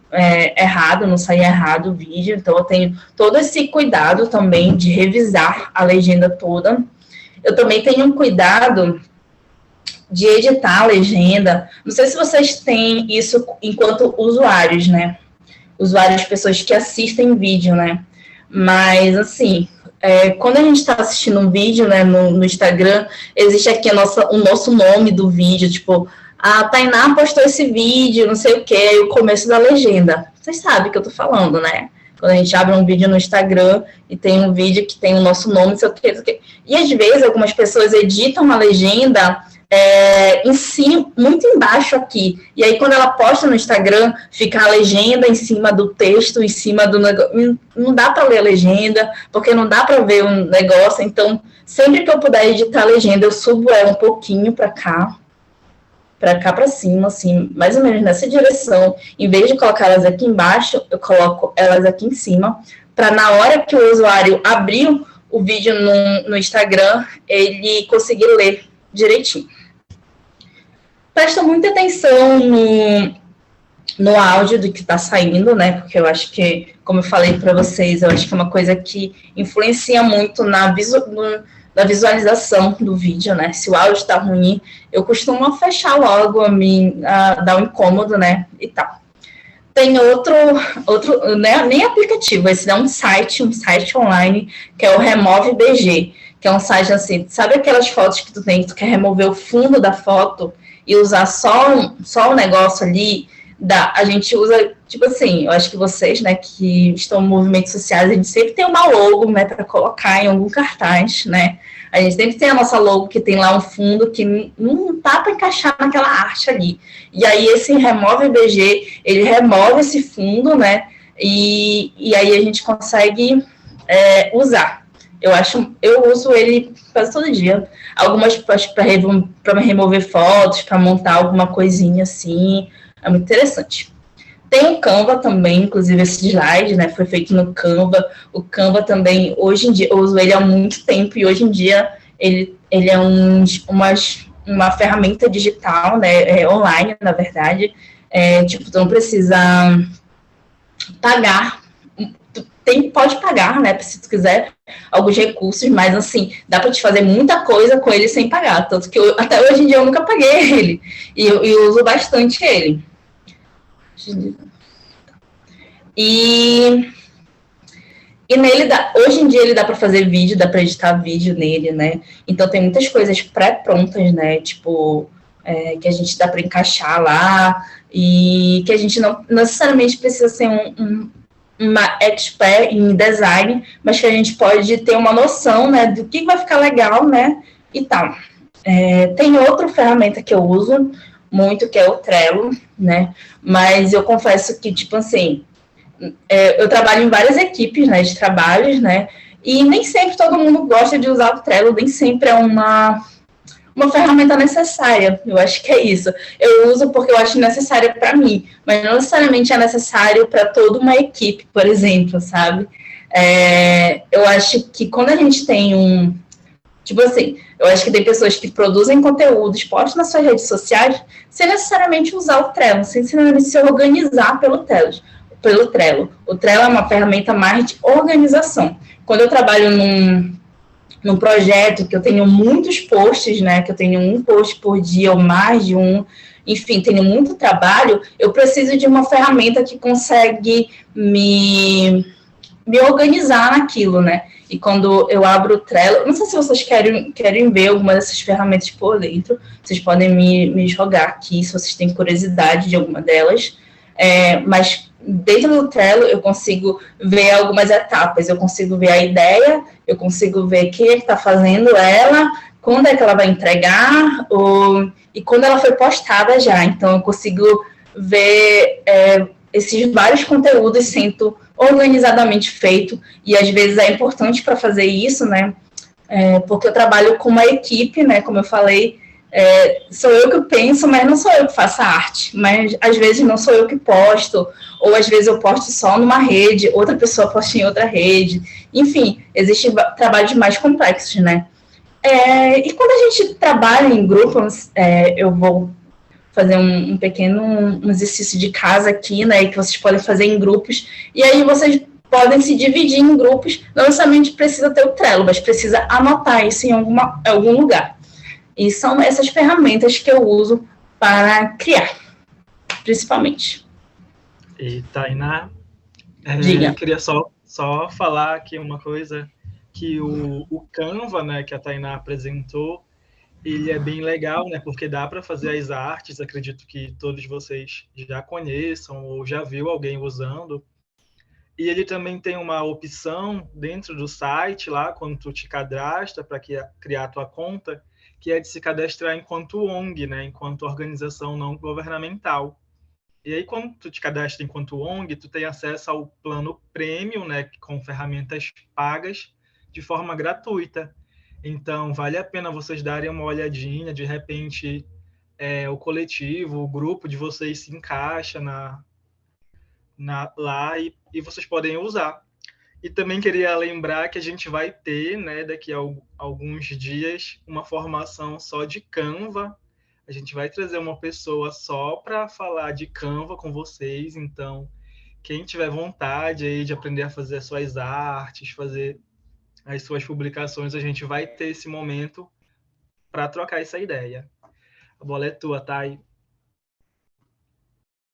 errado, não sair errado o vídeo. Então eu tenho todo esse cuidado também de revisar a legenda toda. Eu também tenho um cuidado de editar a legenda. Não sei se vocês têm isso enquanto usuários, né? Usuários, pessoas que assistem vídeo, né? Mas, assim, quando a gente está assistindo um vídeo, né, no Instagram, existe aqui o nosso nome do vídeo, tipo, a Tainá postou esse vídeo, não sei o quê, aí o começo da legenda. Vocês sabem o que eu tô falando, né? Quando a gente abre um vídeo no Instagram e tem um vídeo que tem o nosso nome, não sei o quê, não sei o quê. E, às vezes, algumas pessoas editam uma legenda em cima, muito embaixo aqui. E aí, quando ela posta no Instagram, fica a legenda em cima do texto, em cima do negócio. Não dá para ler a legenda, porque não dá para ver um negócio. Então, sempre que eu puder editar a legenda, eu subo ela um pouquinho para cá para cima, assim, mais ou menos nessa direção. Em vez de colocar elas aqui embaixo, eu coloco elas aqui em cima, para na hora que o usuário abrir o vídeo no Instagram, ele conseguir ler direitinho. Presta muita atenção no áudio do que está saindo, né? Porque eu acho que, como eu falei para vocês, eu acho que é uma coisa que influencia muito na visualização do vídeo, né? Se o áudio está ruim, eu costumo fechar logo, dar um incômodo, né? E tal. Tem outro né? Nem aplicativo, esse é um site online, que é o Remove BG, que é um site assim, sabe aquelas fotos que tu quer remover o fundo da foto e usar só o negócio ali? A gente usa, tipo assim, eu acho que vocês, né, que estão em movimentos sociais, a gente sempre tem uma logo, né, para colocar em algum cartaz, né? A gente sempre tem a nossa logo que tem lá um fundo que não tá para encaixar naquela arte ali. E aí esse Remove BG, ele remove esse fundo, né? E aí a gente consegue usar. Eu uso ele quase todo dia. Algumas para remover fotos, para montar alguma coisinha assim. É muito interessante. Tem o Canva também, inclusive esse slide, né, foi feito no Canva. O Canva também, hoje em dia, eu uso ele há muito tempo, e hoje em dia ele é uma ferramenta digital, né, online, na verdade. Tipo, tu não precisa pagar, pode pagar, né, se tu quiser, alguns recursos, mas assim, dá para te fazer muita coisa com ele sem pagar, tanto que até hoje em dia eu nunca paguei ele, e eu uso bastante ele. E nele hoje em dia ele dá para fazer vídeo, dá para editar vídeo nele, né? Então tem muitas coisas pré-prontas, né? Tipo, que a gente dá para encaixar lá, e que a gente não necessariamente precisa ser uma expert em design, mas que a gente pode ter uma noção, né, do que vai ficar legal, né, e tal. Tem outra ferramenta que eu uso muito, que é o Trello, né, mas eu confesso que, tipo assim, eu trabalho em várias equipes, né, de trabalhos, né, e nem sempre todo mundo gosta de usar o Trello, nem sempre é uma uma ferramenta necessária. Eu acho que é isso. Eu uso porque eu acho necessário para mim, mas não necessariamente é necessário para toda uma equipe, por exemplo, sabe? Eu acho que quando a gente tem tipo assim, eu acho que tem pessoas que produzem conteúdos, postam nas suas redes sociais, sem necessariamente usar o Trello, sem necessariamente se organizar pelo Trello. O Trello é uma ferramenta mais de organização. Quando eu trabalho num projeto que eu tenho muitos posts, né, que eu tenho um post por dia ou mais de um, enfim, tenho muito trabalho, eu preciso de uma ferramenta que consegue me organizar naquilo, né? E quando eu abro o Trello, não sei se vocês querem ver alguma dessas ferramentas por dentro, vocês podem me jogar aqui, se vocês têm curiosidade de alguma delas, mas dentro do Trello eu consigo ver algumas etapas, eu consigo ver a ideia, eu consigo ver quem é que está fazendo ela, quando é que ela vai entregar, e quando ela foi postada já, então eu consigo ver esses vários conteúdos sendo organizadamente feito, e às vezes é importante para fazer isso, né, porque eu trabalho com uma equipe, né, como eu falei, sou eu que penso, mas não sou eu que faço a arte, mas às vezes não sou eu que posto, ou às vezes eu posto só numa rede, outra pessoa posta em outra rede, enfim, existem trabalhos mais complexos, né. E quando a gente trabalha em grupos, eu vou fazer um pequeno exercício de casa aqui, né, que vocês podem fazer em grupos, e aí vocês podem se dividir em grupos, não necessariamente precisa ter o Trello, mas precisa anotar isso em algum lugar. E são essas ferramentas que eu uso para criar, principalmente. E, Tainá, Diga. eu queria só falar aqui uma coisa, que o Canva, né, que a Tainá apresentou, ele é bem legal, né, porque dá para fazer as artes, acredito que todos vocês já conheçam ou já viu alguém usando. E ele também tem uma opção dentro do site, lá, quando tu te cadastra para criar a tua conta, que é de se cadastrar enquanto ONG, né, enquanto organização não governamental. E aí, quando tu te cadastra enquanto ONG, tu tem acesso ao plano Premium, né, com ferramentas pagas, de forma gratuita. Então, vale a pena vocês darem uma olhadinha, de repente, o coletivo, o grupo de vocês se encaixa lá e vocês podem usar. E também queria lembrar que a gente vai ter, né, daqui a alguns dias, uma formação só de Canva. A gente vai trazer uma pessoa só para falar de Canva com vocês. Então, quem tiver vontade aí de aprender a fazer as suas artes, fazer as suas publicações, a gente vai ter esse momento para trocar essa ideia. A bola é tua, Thay.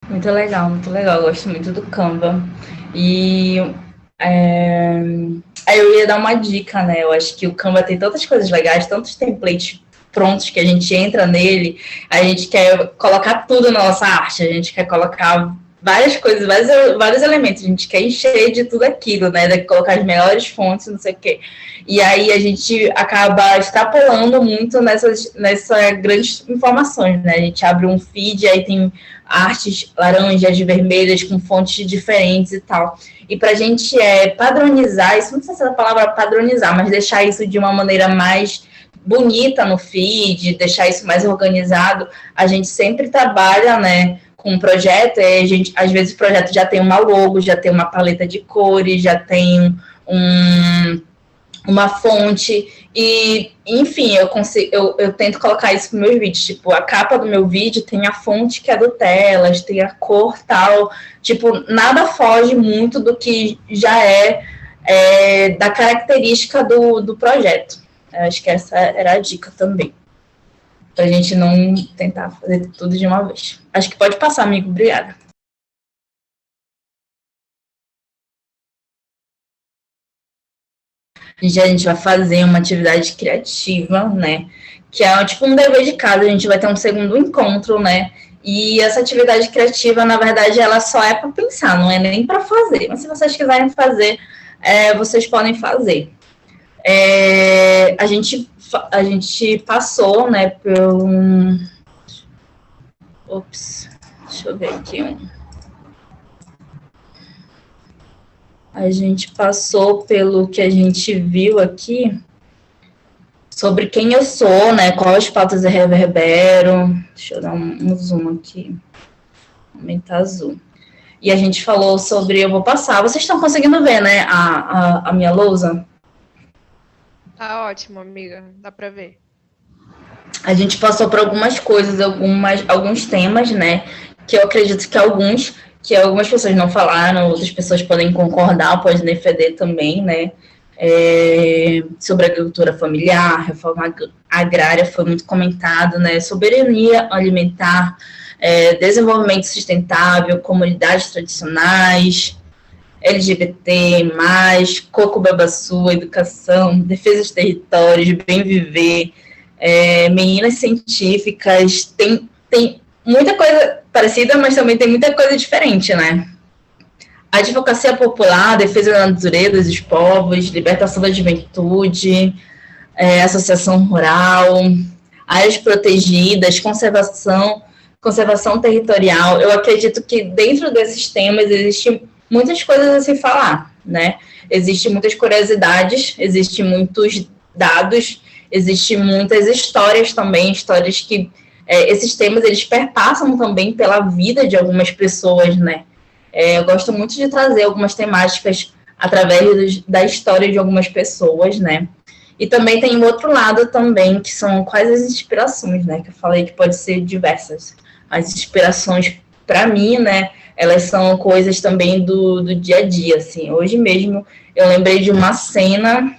Muito legal, eu gosto muito do Canva. E aí eu ia dar uma dica, né? Eu acho que o Canva tem tantas coisas legais, tantos templates prontos que a gente entra nele, a gente quer colocar tudo na nossa arte, a gente quer colocar várias coisas, vários elementos, a gente quer encher de tudo aquilo, né, de colocar as melhores fontes, não sei o quê. E aí a gente acaba extrapolando muito nessas grandes informações, né, a gente abre um feed, aí tem artes laranjas, vermelhas, com fontes diferentes e tal. E para a gente padronizar, isso não sei se é a palavra padronizar, mas deixar isso de uma maneira mais bonita no feed, deixar isso mais organizado, a gente sempre trabalha, né, com um projeto, às vezes o projeto já tem uma logo, já tem uma paleta de cores, já tem uma fonte, e, enfim, eu tento colocar isso nos meus vídeos, tipo, a capa do meu vídeo tem a fonte que é do Telas, tem a cor tal, tipo, nada foge muito do que já da característica do projeto. Eu acho que essa era a dica também. Pra gente não tentar fazer tudo de uma vez. Acho que pode passar, amigo. Obrigada. A gente vai fazer uma atividade criativa, né? Que é tipo um dever de casa. A gente vai ter um segundo encontro, né? E essa atividade criativa, na verdade, ela só é para pensar, não é nem para fazer. Mas se vocês quiserem fazer, vocês podem fazer. A gente passou, né, por deixa eu ver aqui A gente passou pelo que a gente viu aqui sobre quem eu sou, né, quais pautas eu reverbero. Deixa eu dar um zoom aqui. Aumentar azul. E a gente falou sobre, eu vou passar, vocês estão conseguindo ver, né, a minha lousa? Tá ótimo, amiga, dá para ver. A gente passou por algumas coisas, alguns temas, né, que eu acredito que algumas pessoas não falaram, outras pessoas podem concordar, podem defender também, né, sobre a agricultura familiar, reforma agrária foi muito comentado, né, soberania alimentar, desenvolvimento sustentável, comunidades tradicionais, LGBT+, Coco Babaçu, educação, defesa dos territórios, bem viver, meninas científicas, tem muita coisa parecida, mas também tem muita coisa diferente, né? Advocacia popular, defesa da natureza dos povos, libertação da juventude, associação rural, áreas protegidas, conservação territorial. Eu acredito que dentro desses temas existem muitas coisas a se falar, né? Existem muitas curiosidades, existem muitos dados, existem muitas histórias também, histórias que esses temas eles perpassam também pela vida de algumas pessoas, né? Eu gosto muito de trazer algumas temáticas através da história de algumas pessoas, né? E também tem um outro lado também, que são quais as inspirações, né? Que eu falei que pode ser diversas. As inspirações, para mim, né? Elas são coisas também do dia a dia, assim. Hoje mesmo eu lembrei de uma cena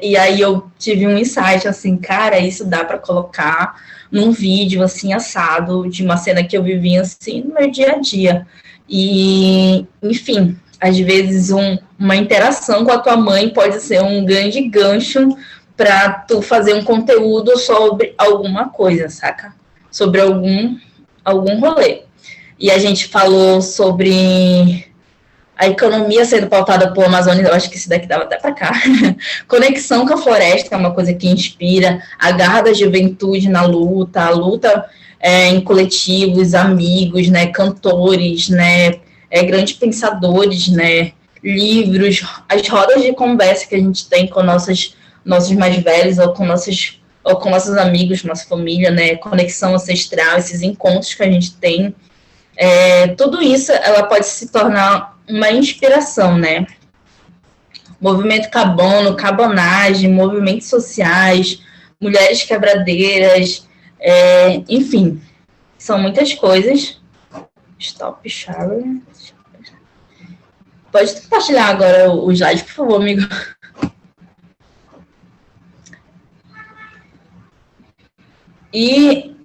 e aí eu tive um insight, assim, cara, isso dá para colocar num vídeo, assim, assado, de uma cena que eu vivi, assim, no meu dia a dia. E, enfim, às vezes uma interação com a tua mãe pode ser um grande gancho para tu fazer um conteúdo sobre alguma coisa, saca? Sobre algum rolê. E a gente falou sobre a economia sendo pautada por Amazônia, eu acho que isso daqui dava até para cá. Conexão com a floresta é uma coisa que inspira, a garra da juventude na luta, a luta em coletivos, amigos, né, cantores, né, grandes pensadores, né, livros, as rodas de conversa que a gente tem com nossos mais velhos ou com nossos amigos, nossa família, né, conexão ancestral, esses encontros que a gente tem, tudo isso ela pode se tornar uma inspiração, né? Movimento carbono, carbonagem, movimentos sociais, mulheres quebradeiras, enfim, são muitas coisas. Stop share. Pode compartilhar agora o slide, por favor, amigo. E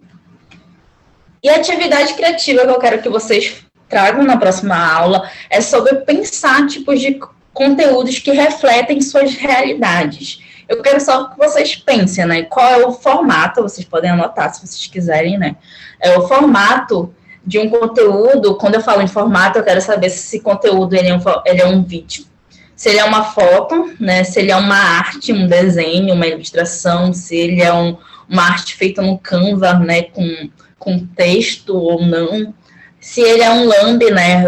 a atividade criativa que eu quero que vocês tragam na próxima aula é sobre pensar tipos de conteúdos que refletem suas realidades. Eu quero só que vocês pensem, né? Qual é o formato, vocês podem anotar se vocês quiserem, né? É o formato de um conteúdo. Quando eu falo em formato, eu quero saber se esse conteúdo ele é um vídeo, se ele é uma foto, né? Se ele é uma arte, um desenho, uma ilustração, se ele é uma arte feita no Canva, né? Com texto ou não. Se ele é um lambe, né?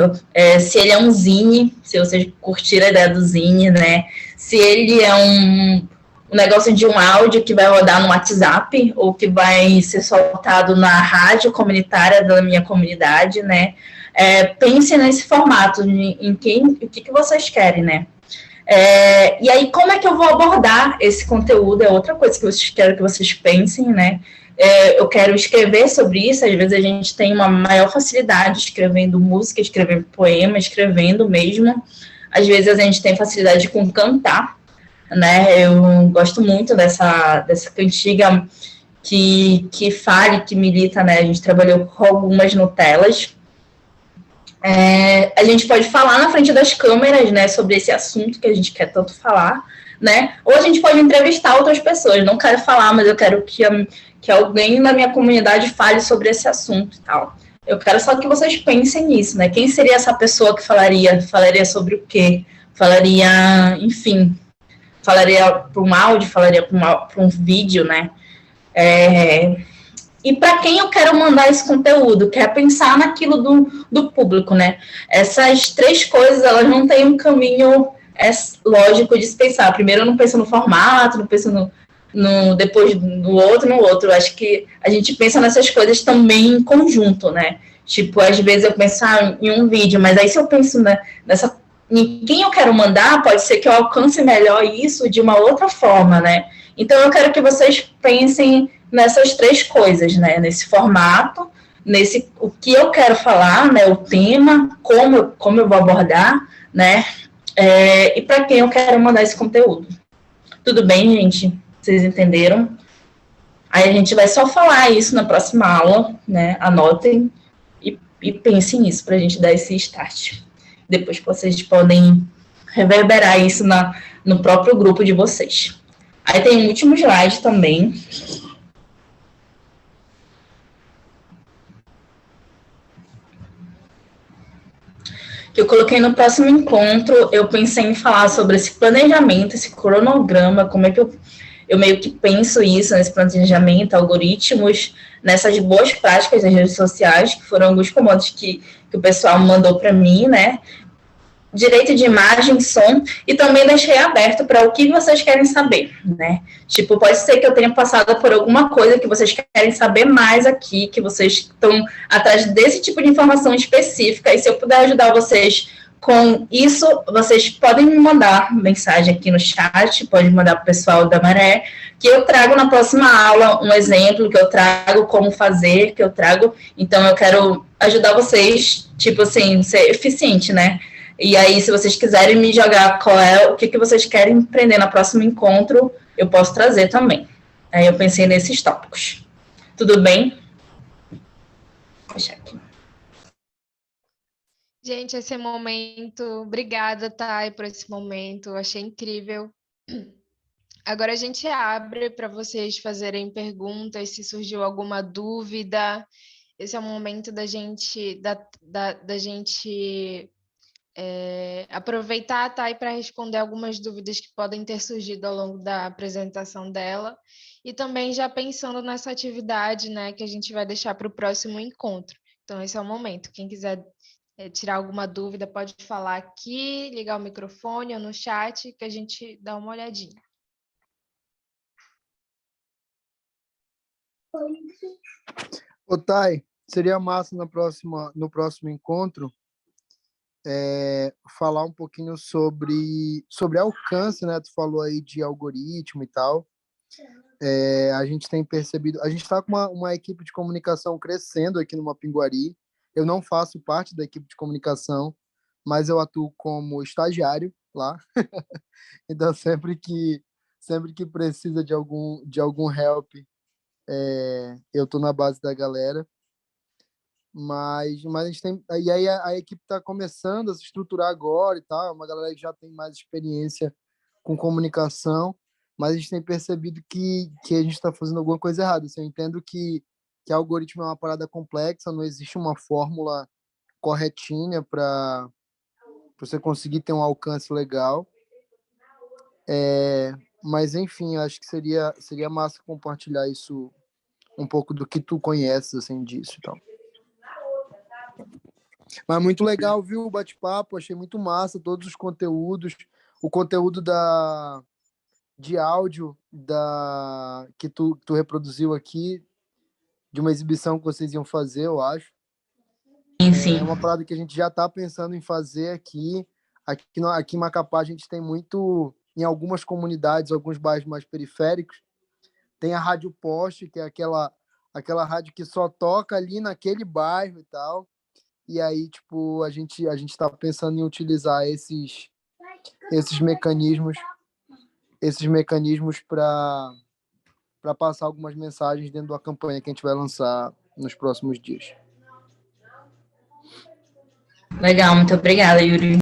Se ele é um zine, se vocês curtiram a ideia do zine, né? Se ele é um negócio de um áudio que vai rodar no WhatsApp ou que vai ser soltado na rádio comunitária da minha comunidade, né? Pense nesse formato, o que vocês querem, né? E aí, como é que eu vou abordar esse conteúdo? É outra coisa que eu quero que vocês pensem, né? Eu quero escrever sobre isso. Às vezes a gente tem uma maior facilidade escrevendo música, escrevendo poema, escrevendo mesmo. Às vezes a gente tem facilidade com cantar, né? Eu gosto muito dessa cantiga que fala, que milita, né? A gente trabalhou com algumas Nutelas. A gente pode falar na frente das câmeras, né? Sobre esse assunto que a gente quer tanto falar, né? Ou a gente pode entrevistar outras pessoas. Não quero falar, mas eu quero que alguém na minha comunidade fale sobre esse assunto e tal. Eu quero só que vocês pensem nisso, né? Quem seria essa pessoa que falaria sobre o quê? Falaria, enfim, falaria para um áudio, falaria para um vídeo, né? E para quem eu quero mandar esse conteúdo? Quer pensar naquilo do público, né? Essas três coisas, elas não têm um caminho é lógico dispensar. Primeiro eu não penso no formato, não penso depois no outro. Eu acho que a gente pensa nessas coisas também em conjunto, né? Tipo, às vezes eu penso em um vídeo, mas aí se eu penso em quem eu quero mandar, pode ser que eu alcance melhor isso de uma outra forma, né? Então eu quero que vocês pensem nessas três coisas, né? Nesse formato, o que eu quero falar, né? O tema, como eu vou abordar, né? E para quem eu quero mandar esse conteúdo. Tudo bem, gente? Vocês entenderam? Aí a gente vai só falar isso na próxima aula, né? Anotem e pensem nisso para a gente dar esse start. Depois vocês podem reverberar isso no próprio grupo de vocês. Aí tem um último slide também. Que eu coloquei no próximo encontro. Eu pensei em falar sobre esse planejamento, esse cronograma, como é que eu meio que penso isso nesse planejamento, algoritmos, nessas boas práticas das redes sociais, que foram alguns comandos que o pessoal mandou para mim, né? Direito de imagem, som, e também deixei aberto para o que vocês querem saber, né? Tipo, pode ser que eu tenha passado por alguma coisa que vocês querem saber mais aqui, que vocês estão atrás desse tipo de informação específica, e se eu puder ajudar vocês com isso, vocês podem me mandar mensagem aqui no chat, pode mandar para o pessoal da Maré, que eu trago na próxima aula um exemplo, que eu trago como fazer, que eu trago. Então, eu quero ajudar vocês, tipo assim, ser eficiente, né? E aí, se vocês quiserem me jogar o que vocês querem aprender no próximo encontro, eu posso trazer também. Aí eu pensei nesses tópicos. Tudo bem? Vou fechar aqui. Gente, esse momento, obrigada, Thay, por esse momento, achei incrível. Agora a gente abre para vocês fazerem perguntas, se surgiu alguma dúvida. Esse é o momento da gente, da gente aproveitar a Thay para responder algumas dúvidas que podem ter surgido ao longo da apresentação dela. E também já pensando nessa atividade, né, que a gente vai deixar para o próximo encontro. Então, esse é o momento. Quem quiser tirar alguma dúvida, pode falar aqui, ligar o microfone ou no chat, que a gente dá uma olhadinha. Ô, Thay, seria massa no próximo encontro falar um pouquinho sobre alcance, né? Tu falou aí de algoritmo e tal. A gente tem percebido... A gente está com uma equipe de comunicação crescendo aqui no Mapinguari. Eu não faço parte da equipe de comunicação, mas eu atuo como estagiário lá. Então, sempre que precisa de algum help, eu estou na base da galera. Mas a gente tem... E aí a equipe está começando a se estruturar agora e tal. Uma galera que já tem mais experiência com comunicação, mas a gente tem percebido que a gente está fazendo alguma coisa errada. Assim, eu entendo que algoritmo é uma parada complexa, não existe uma fórmula corretinha para você conseguir ter um alcance legal. Mas, enfim, acho que seria massa compartilhar isso, um pouco do que tu conheces, assim, disso e tal. Mas muito legal, viu, o bate-papo, achei muito massa todos os conteúdos, o conteúdo de áudio que tu reproduziu aqui, de uma exibição que vocês iam fazer, eu acho. Sim. É uma parada que a gente já está pensando em fazer aqui. Aqui em Macapá a gente tem muito, em algumas comunidades, alguns bairros mais periféricos, tem a Rádio Poste, que é aquela rádio que só toca ali naquele bairro e tal. E aí, tipo, a gente está pensando em utilizar esses mecanismos para passar algumas mensagens dentro da campanha que a gente vai lançar nos próximos dias. Legal, muito obrigada, Yuri.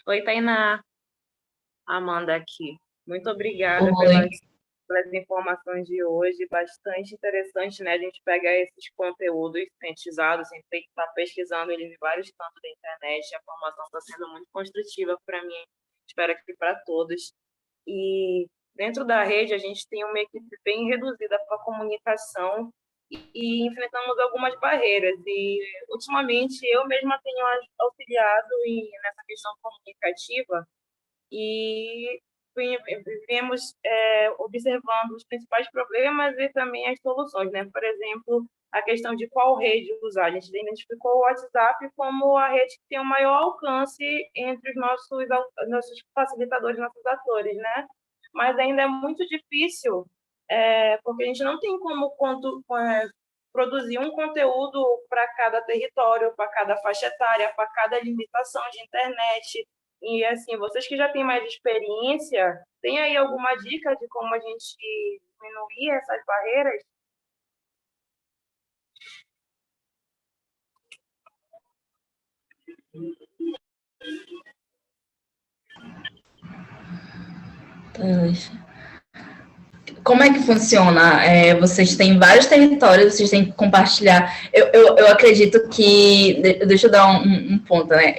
Oi, Tainá. Amanda aqui. Muito obrigada pelas informações de hoje, bastante interessante, né? A gente pegar esses conteúdos sintetizados, sem ter que estar pesquisando eles em vários cantos da internet. A formação está sendo muito construtiva para mim, espero que para todos. E dentro da rede, a gente tem uma equipe bem reduzida para comunicação, e enfrentamos algumas barreiras. E, ultimamente, eu mesma tenho auxiliado nessa questão comunicativa e vivemos observando os principais problemas e também as soluções, né? Por exemplo, a questão de qual rede usar. A gente identificou o WhatsApp como a rede que tem o maior alcance entre os nossos facilitadores, nossos atores, né? Mas ainda é muito difícil, porque a gente não tem como produzir um conteúdo para cada território, para cada faixa etária, para cada limitação de internet. E, assim, vocês que já têm mais experiência, tem aí alguma dica de como a gente diminuir essas barreiras? Como é que funciona? Vocês têm vários territórios, vocês têm que compartilhar. Eu acredito que. Deixa eu dar um ponto, né?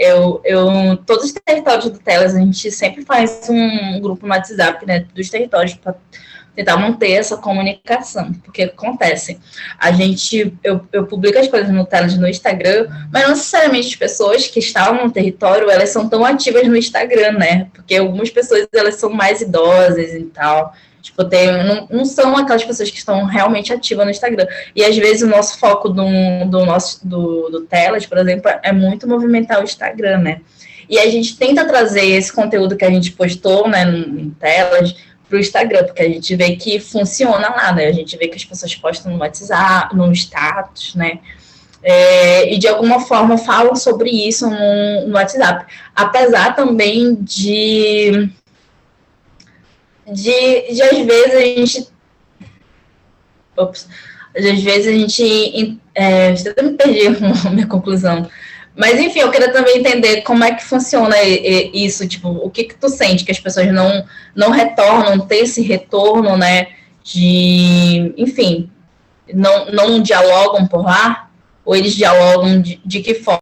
Todos os territórios do Telas, a gente sempre faz um grupo no WhatsApp, né? Dos territórios, para tentar manter essa comunicação. Porque acontece, eu publico as coisas no Telas no Instagram, mas não necessariamente as pessoas que estavam no território, elas são tão ativas no Instagram, né? Porque algumas pessoas, elas são mais idosas e tal. Tipo, não são aquelas pessoas que estão realmente ativas no Instagram. E, às vezes, o nosso foco do Telas, por exemplo, é muito movimentar o Instagram, né? E a gente tenta trazer esse conteúdo que a gente postou, né, no Telas, para o Instagram, porque a gente vê que funciona lá, né? A gente vê que as pessoas postam no WhatsApp, no status, né? E, de alguma forma, falam sobre isso no WhatsApp. Apesar também de às vezes a gente. Às vezes a gente. Eu me perdi a minha conclusão. Mas, enfim, eu queria também entender como é que funciona isso, tipo, o que tu sente que as pessoas não retornam, tem esse retorno, né, enfim, não dialogam por lá, ou eles dialogam de que forma?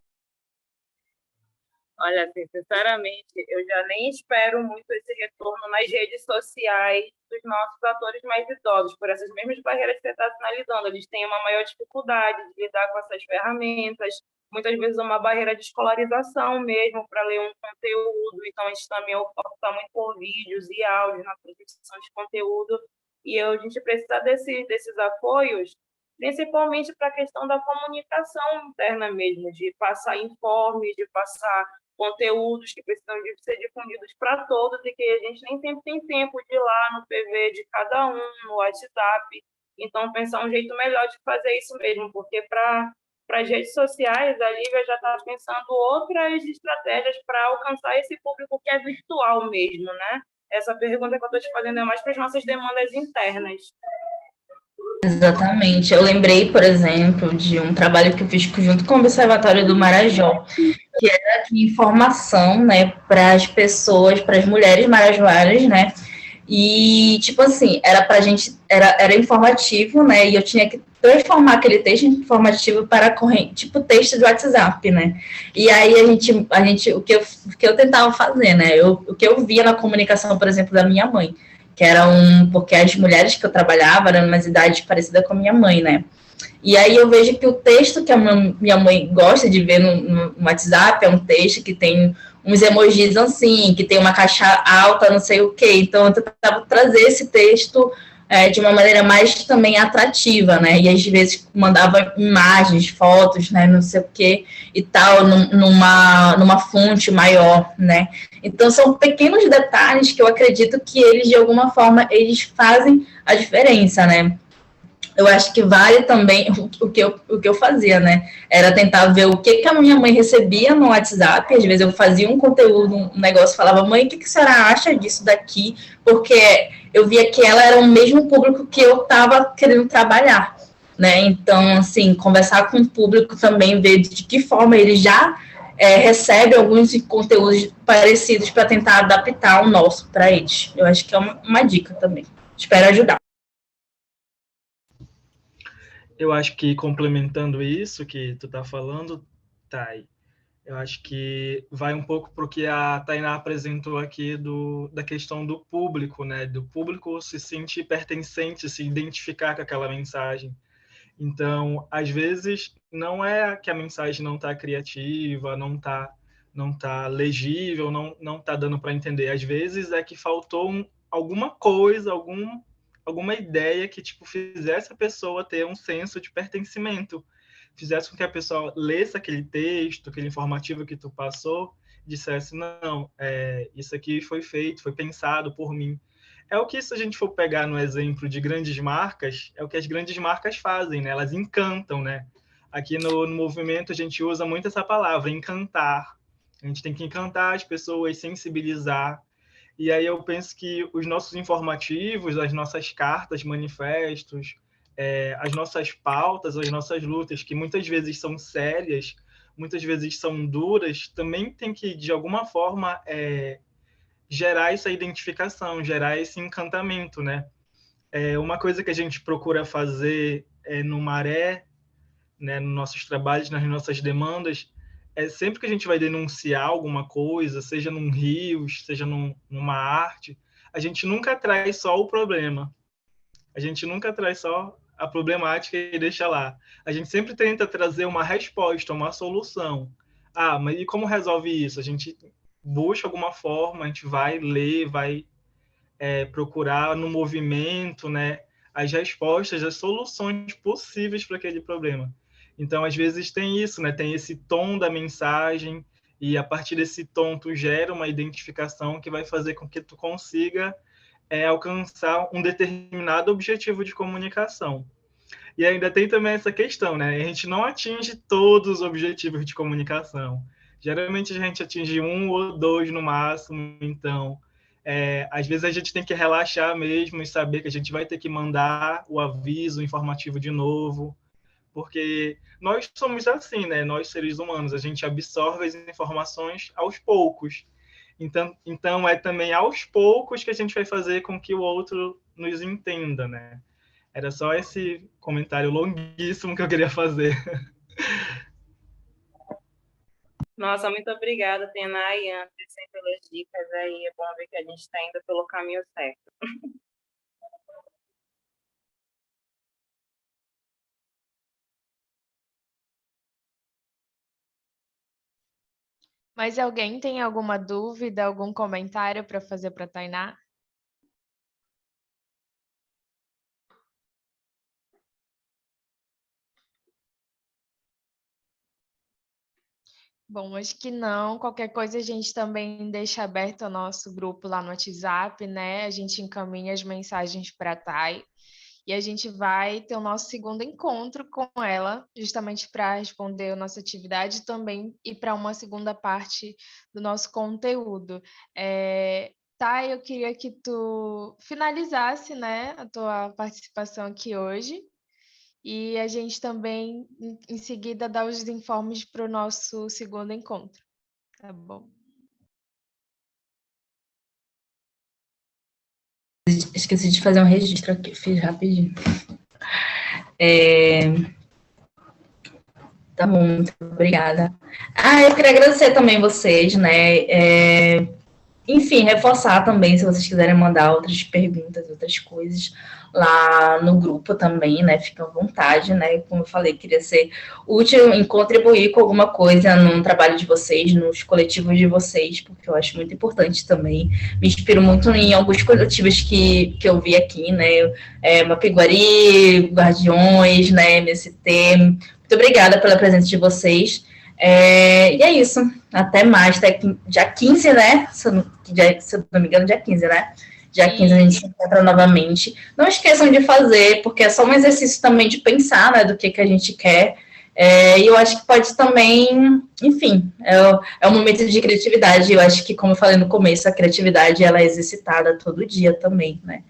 Olha, assim, sinceramente, eu já nem espero muito esse retorno nas redes sociais dos nossos atores mais idosos, por essas mesmas barreiras que você está sinalizando. Eles têm uma maior dificuldade de lidar com essas ferramentas, muitas vezes uma barreira de escolarização mesmo para ler um conteúdo, então a gente também opta muito por vídeos e áudios na produção de conteúdo, e a gente precisa desses apoios, principalmente para a questão da comunicação interna mesmo, de passar informes, de passar conteúdos que precisam de ser difundidos para todos e que a gente nem sempre tem tempo de ir lá no PV de cada um, no WhatsApp. Então, pensar um jeito melhor de fazer isso mesmo, porque para as redes sociais, a Lívia já está pensando outras estratégias para alcançar esse público que é virtual mesmo, né? Essa pergunta que eu estou te fazendo é mais para as nossas demandas internas. Exatamente. Eu lembrei, por exemplo, de um trabalho que eu fiz junto com o Observatório do Marajó, que era de informação, né, para as pessoas, para as mulheres marajoaras, né, e, tipo assim, era informativo, né, e eu tinha que transformar aquele texto informativo para corrente, tipo texto de WhatsApp, né, e aí o que eu tentava fazer, né, o que eu via na comunicação, por exemplo, da minha mãe, que era porque as mulheres que eu trabalhava eram umas idades parecidas com a minha mãe, né? E aí eu vejo que o texto que a minha mãe gosta de ver no WhatsApp é um texto que tem uns emojis assim, que tem uma caixa alta, não sei o quê. Então eu tentava trazer esse texto de uma maneira mais também atrativa, né? E às vezes mandava imagens, fotos, né? Não sei o quê e tal, numa fonte maior, né? Então são pequenos detalhes que eu acredito que eles, de alguma forma, eles fazem a diferença, né? Eu acho que vale também o que eu fazia, né? Era tentar ver o que a minha mãe recebia no WhatsApp. Às vezes eu fazia um conteúdo, um negócio, falava, mãe, o que a senhora acha disso daqui? Porque eu via que ela era o mesmo público que eu estava querendo trabalhar, né? Então, assim, conversar com o público também, ver de que forma ele já recebe alguns conteúdos parecidos para tentar adaptar o nosso para eles. Eu acho que é uma dica também. Espero ajudar. Eu acho que, complementando isso que tu tá falando, Thay, eu acho que vai um pouco para o que a Tainá apresentou aqui da questão do público, né? Do público se sentir pertencente, se identificar com aquela mensagem. Então, às vezes, não é que a mensagem não está criativa, não tá legível, não tá dando para entender. Às vezes é que faltou alguma coisa, alguma ideia que tipo fizesse a pessoa ter um senso de pertencimento, fizesse com que a pessoa lesse aquele texto, aquele informativo que tu passou, dissesse, não, isso aqui foi feito, foi pensado por mim. É o que, se a gente for pegar no exemplo de grandes marcas, é o que as grandes marcas fazem, né? Elas encantam, né? Aqui no movimento a gente usa muito essa palavra, encantar. A gente tem que encantar as pessoas, sensibilizar. E aí eu penso que os nossos informativos, as nossas cartas, manifestos, as nossas pautas, as nossas lutas, que muitas vezes são sérias, muitas vezes são duras, também tem que, de alguma forma, gerar essa identificação, gerar esse encantamento, né? Uma coisa que a gente procura fazer no Maré, né, nos nossos trabalhos, nas nossas demandas, sempre que a gente vai denunciar alguma coisa, seja num rios, seja numa arte, a gente nunca traz só o problema. A gente nunca traz só a problemática e deixa lá. A gente sempre tenta trazer uma resposta, uma solução. Ah, mas e como resolve isso? A gente busca alguma forma, a gente vai ler, vai procurar no movimento, né, as respostas, as soluções possíveis para aquele problema. Então, às vezes tem isso, né, tem esse tom da mensagem e a partir desse tom tu gera uma identificação que vai fazer com que tu consiga alcançar um determinado objetivo de comunicação. E ainda tem também essa questão, né, a gente não atinge todos os objetivos de comunicação. Geralmente a gente atinge 1 ou 2 no máximo, então às vezes a gente tem que relaxar mesmo e saber que a gente vai ter que mandar o aviso informativo de novo, porque nós somos assim, né? Nós seres humanos, a gente absorve as informações aos poucos. Então é também aos poucos que a gente vai fazer com que o outro nos entenda, né? Era só esse comentário longuíssimo que eu queria fazer. Nossa, muito obrigada, Tainá e Anderson, pelas dicas aí. É bom ver que a gente está indo pelo caminho certo. Mas alguém tem alguma dúvida, algum comentário para fazer para a Tainá? Bom, acho que não. Qualquer coisa a gente também deixa aberto o nosso grupo lá no WhatsApp, né? A gente encaminha as mensagens para a Thay e a gente vai ter o nosso segundo encontro com ela, justamente para responder a nossa atividade também e para uma segunda parte do nosso conteúdo. Thay, eu queria que tu finalizasse, né, a tua participação aqui hoje. E a gente também, em seguida, dá os informes para o nosso segundo encontro. Tá bom? Esqueci de fazer um registro aqui, fiz rapidinho. Tá bom, muito obrigada. Eu queria agradecer também vocês, né? Enfim, reforçar também, se vocês quiserem mandar outras perguntas, outras coisas lá no grupo também, né? Fiquem à vontade, né? Como eu falei, queria ser útil em contribuir com alguma coisa no trabalho de vocês, nos coletivos de vocês, porque eu acho muito importante também. Me inspiro muito em alguns coletivos que eu vi aqui, né? Mapiguari, Guardiões, né? MST. Muito obrigada pela presença de vocês. E é isso. Até mais. Até dia 15, né? Se eu não me engano, dia 15, né? Dia 15 a gente se encontra novamente. Não esqueçam de fazer, porque é só um exercício também de pensar, né? Do que a gente quer. E eu acho que pode também, enfim, é um momento de criatividade. Eu acho que, como eu falei no começo, a criatividade ela é exercitada todo dia também, né?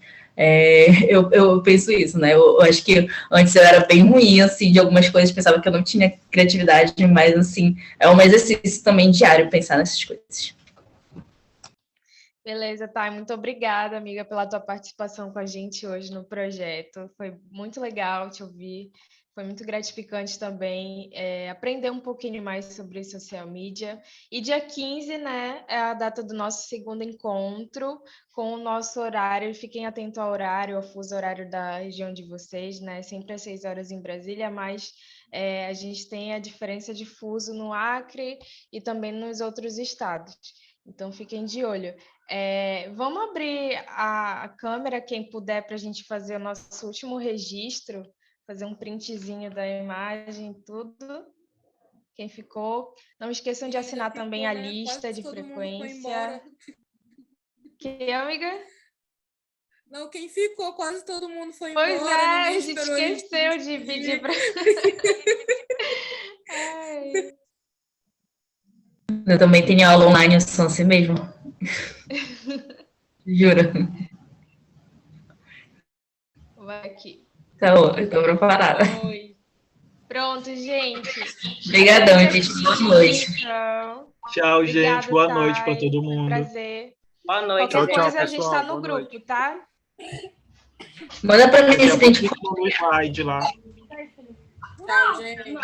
Eu penso isso, né? Eu acho que antes eu era bem ruim, assim, de algumas coisas, pensava que eu não tinha criatividade, mas, assim, é um exercício também diário pensar nessas coisas. Beleza, Thay, muito obrigada, amiga, pela tua participação com a gente hoje no projeto. Foi muito legal te ouvir, foi muito gratificante também aprender um pouquinho mais sobre social media. E dia 15, né, é a data do nosso segundo encontro com o nosso horário. Fiquem atentos ao horário, ao fuso horário da região de vocês, né? Sempre às 6 horas em Brasília, mas a gente tem a diferença de fuso no Acre e também nos outros estados. Então, fiquem de olho. Vamos abrir a câmera, quem puder, para a gente fazer o nosso último registro, fazer um printzinho da imagem, tudo. Quem ficou. Não esqueçam de assinar também a lista de frequência. Que, amiga? Não, quem ficou, quase todo mundo foi embora. Pois a gente esqueceu de pedir para... Eu também tenho aula online, eu sou assim mesmo. Juro. Vai aqui. Eu tô preparada. Oi. Pronto, gente. Obrigadão, gente. Boa noite. Tchau, gente. Boa noite para todo mundo. Prazer. Boa noite. Qualquer coisa a gente está no grupo, tá? Manda para mim se tem slide lá. Tchau, gente.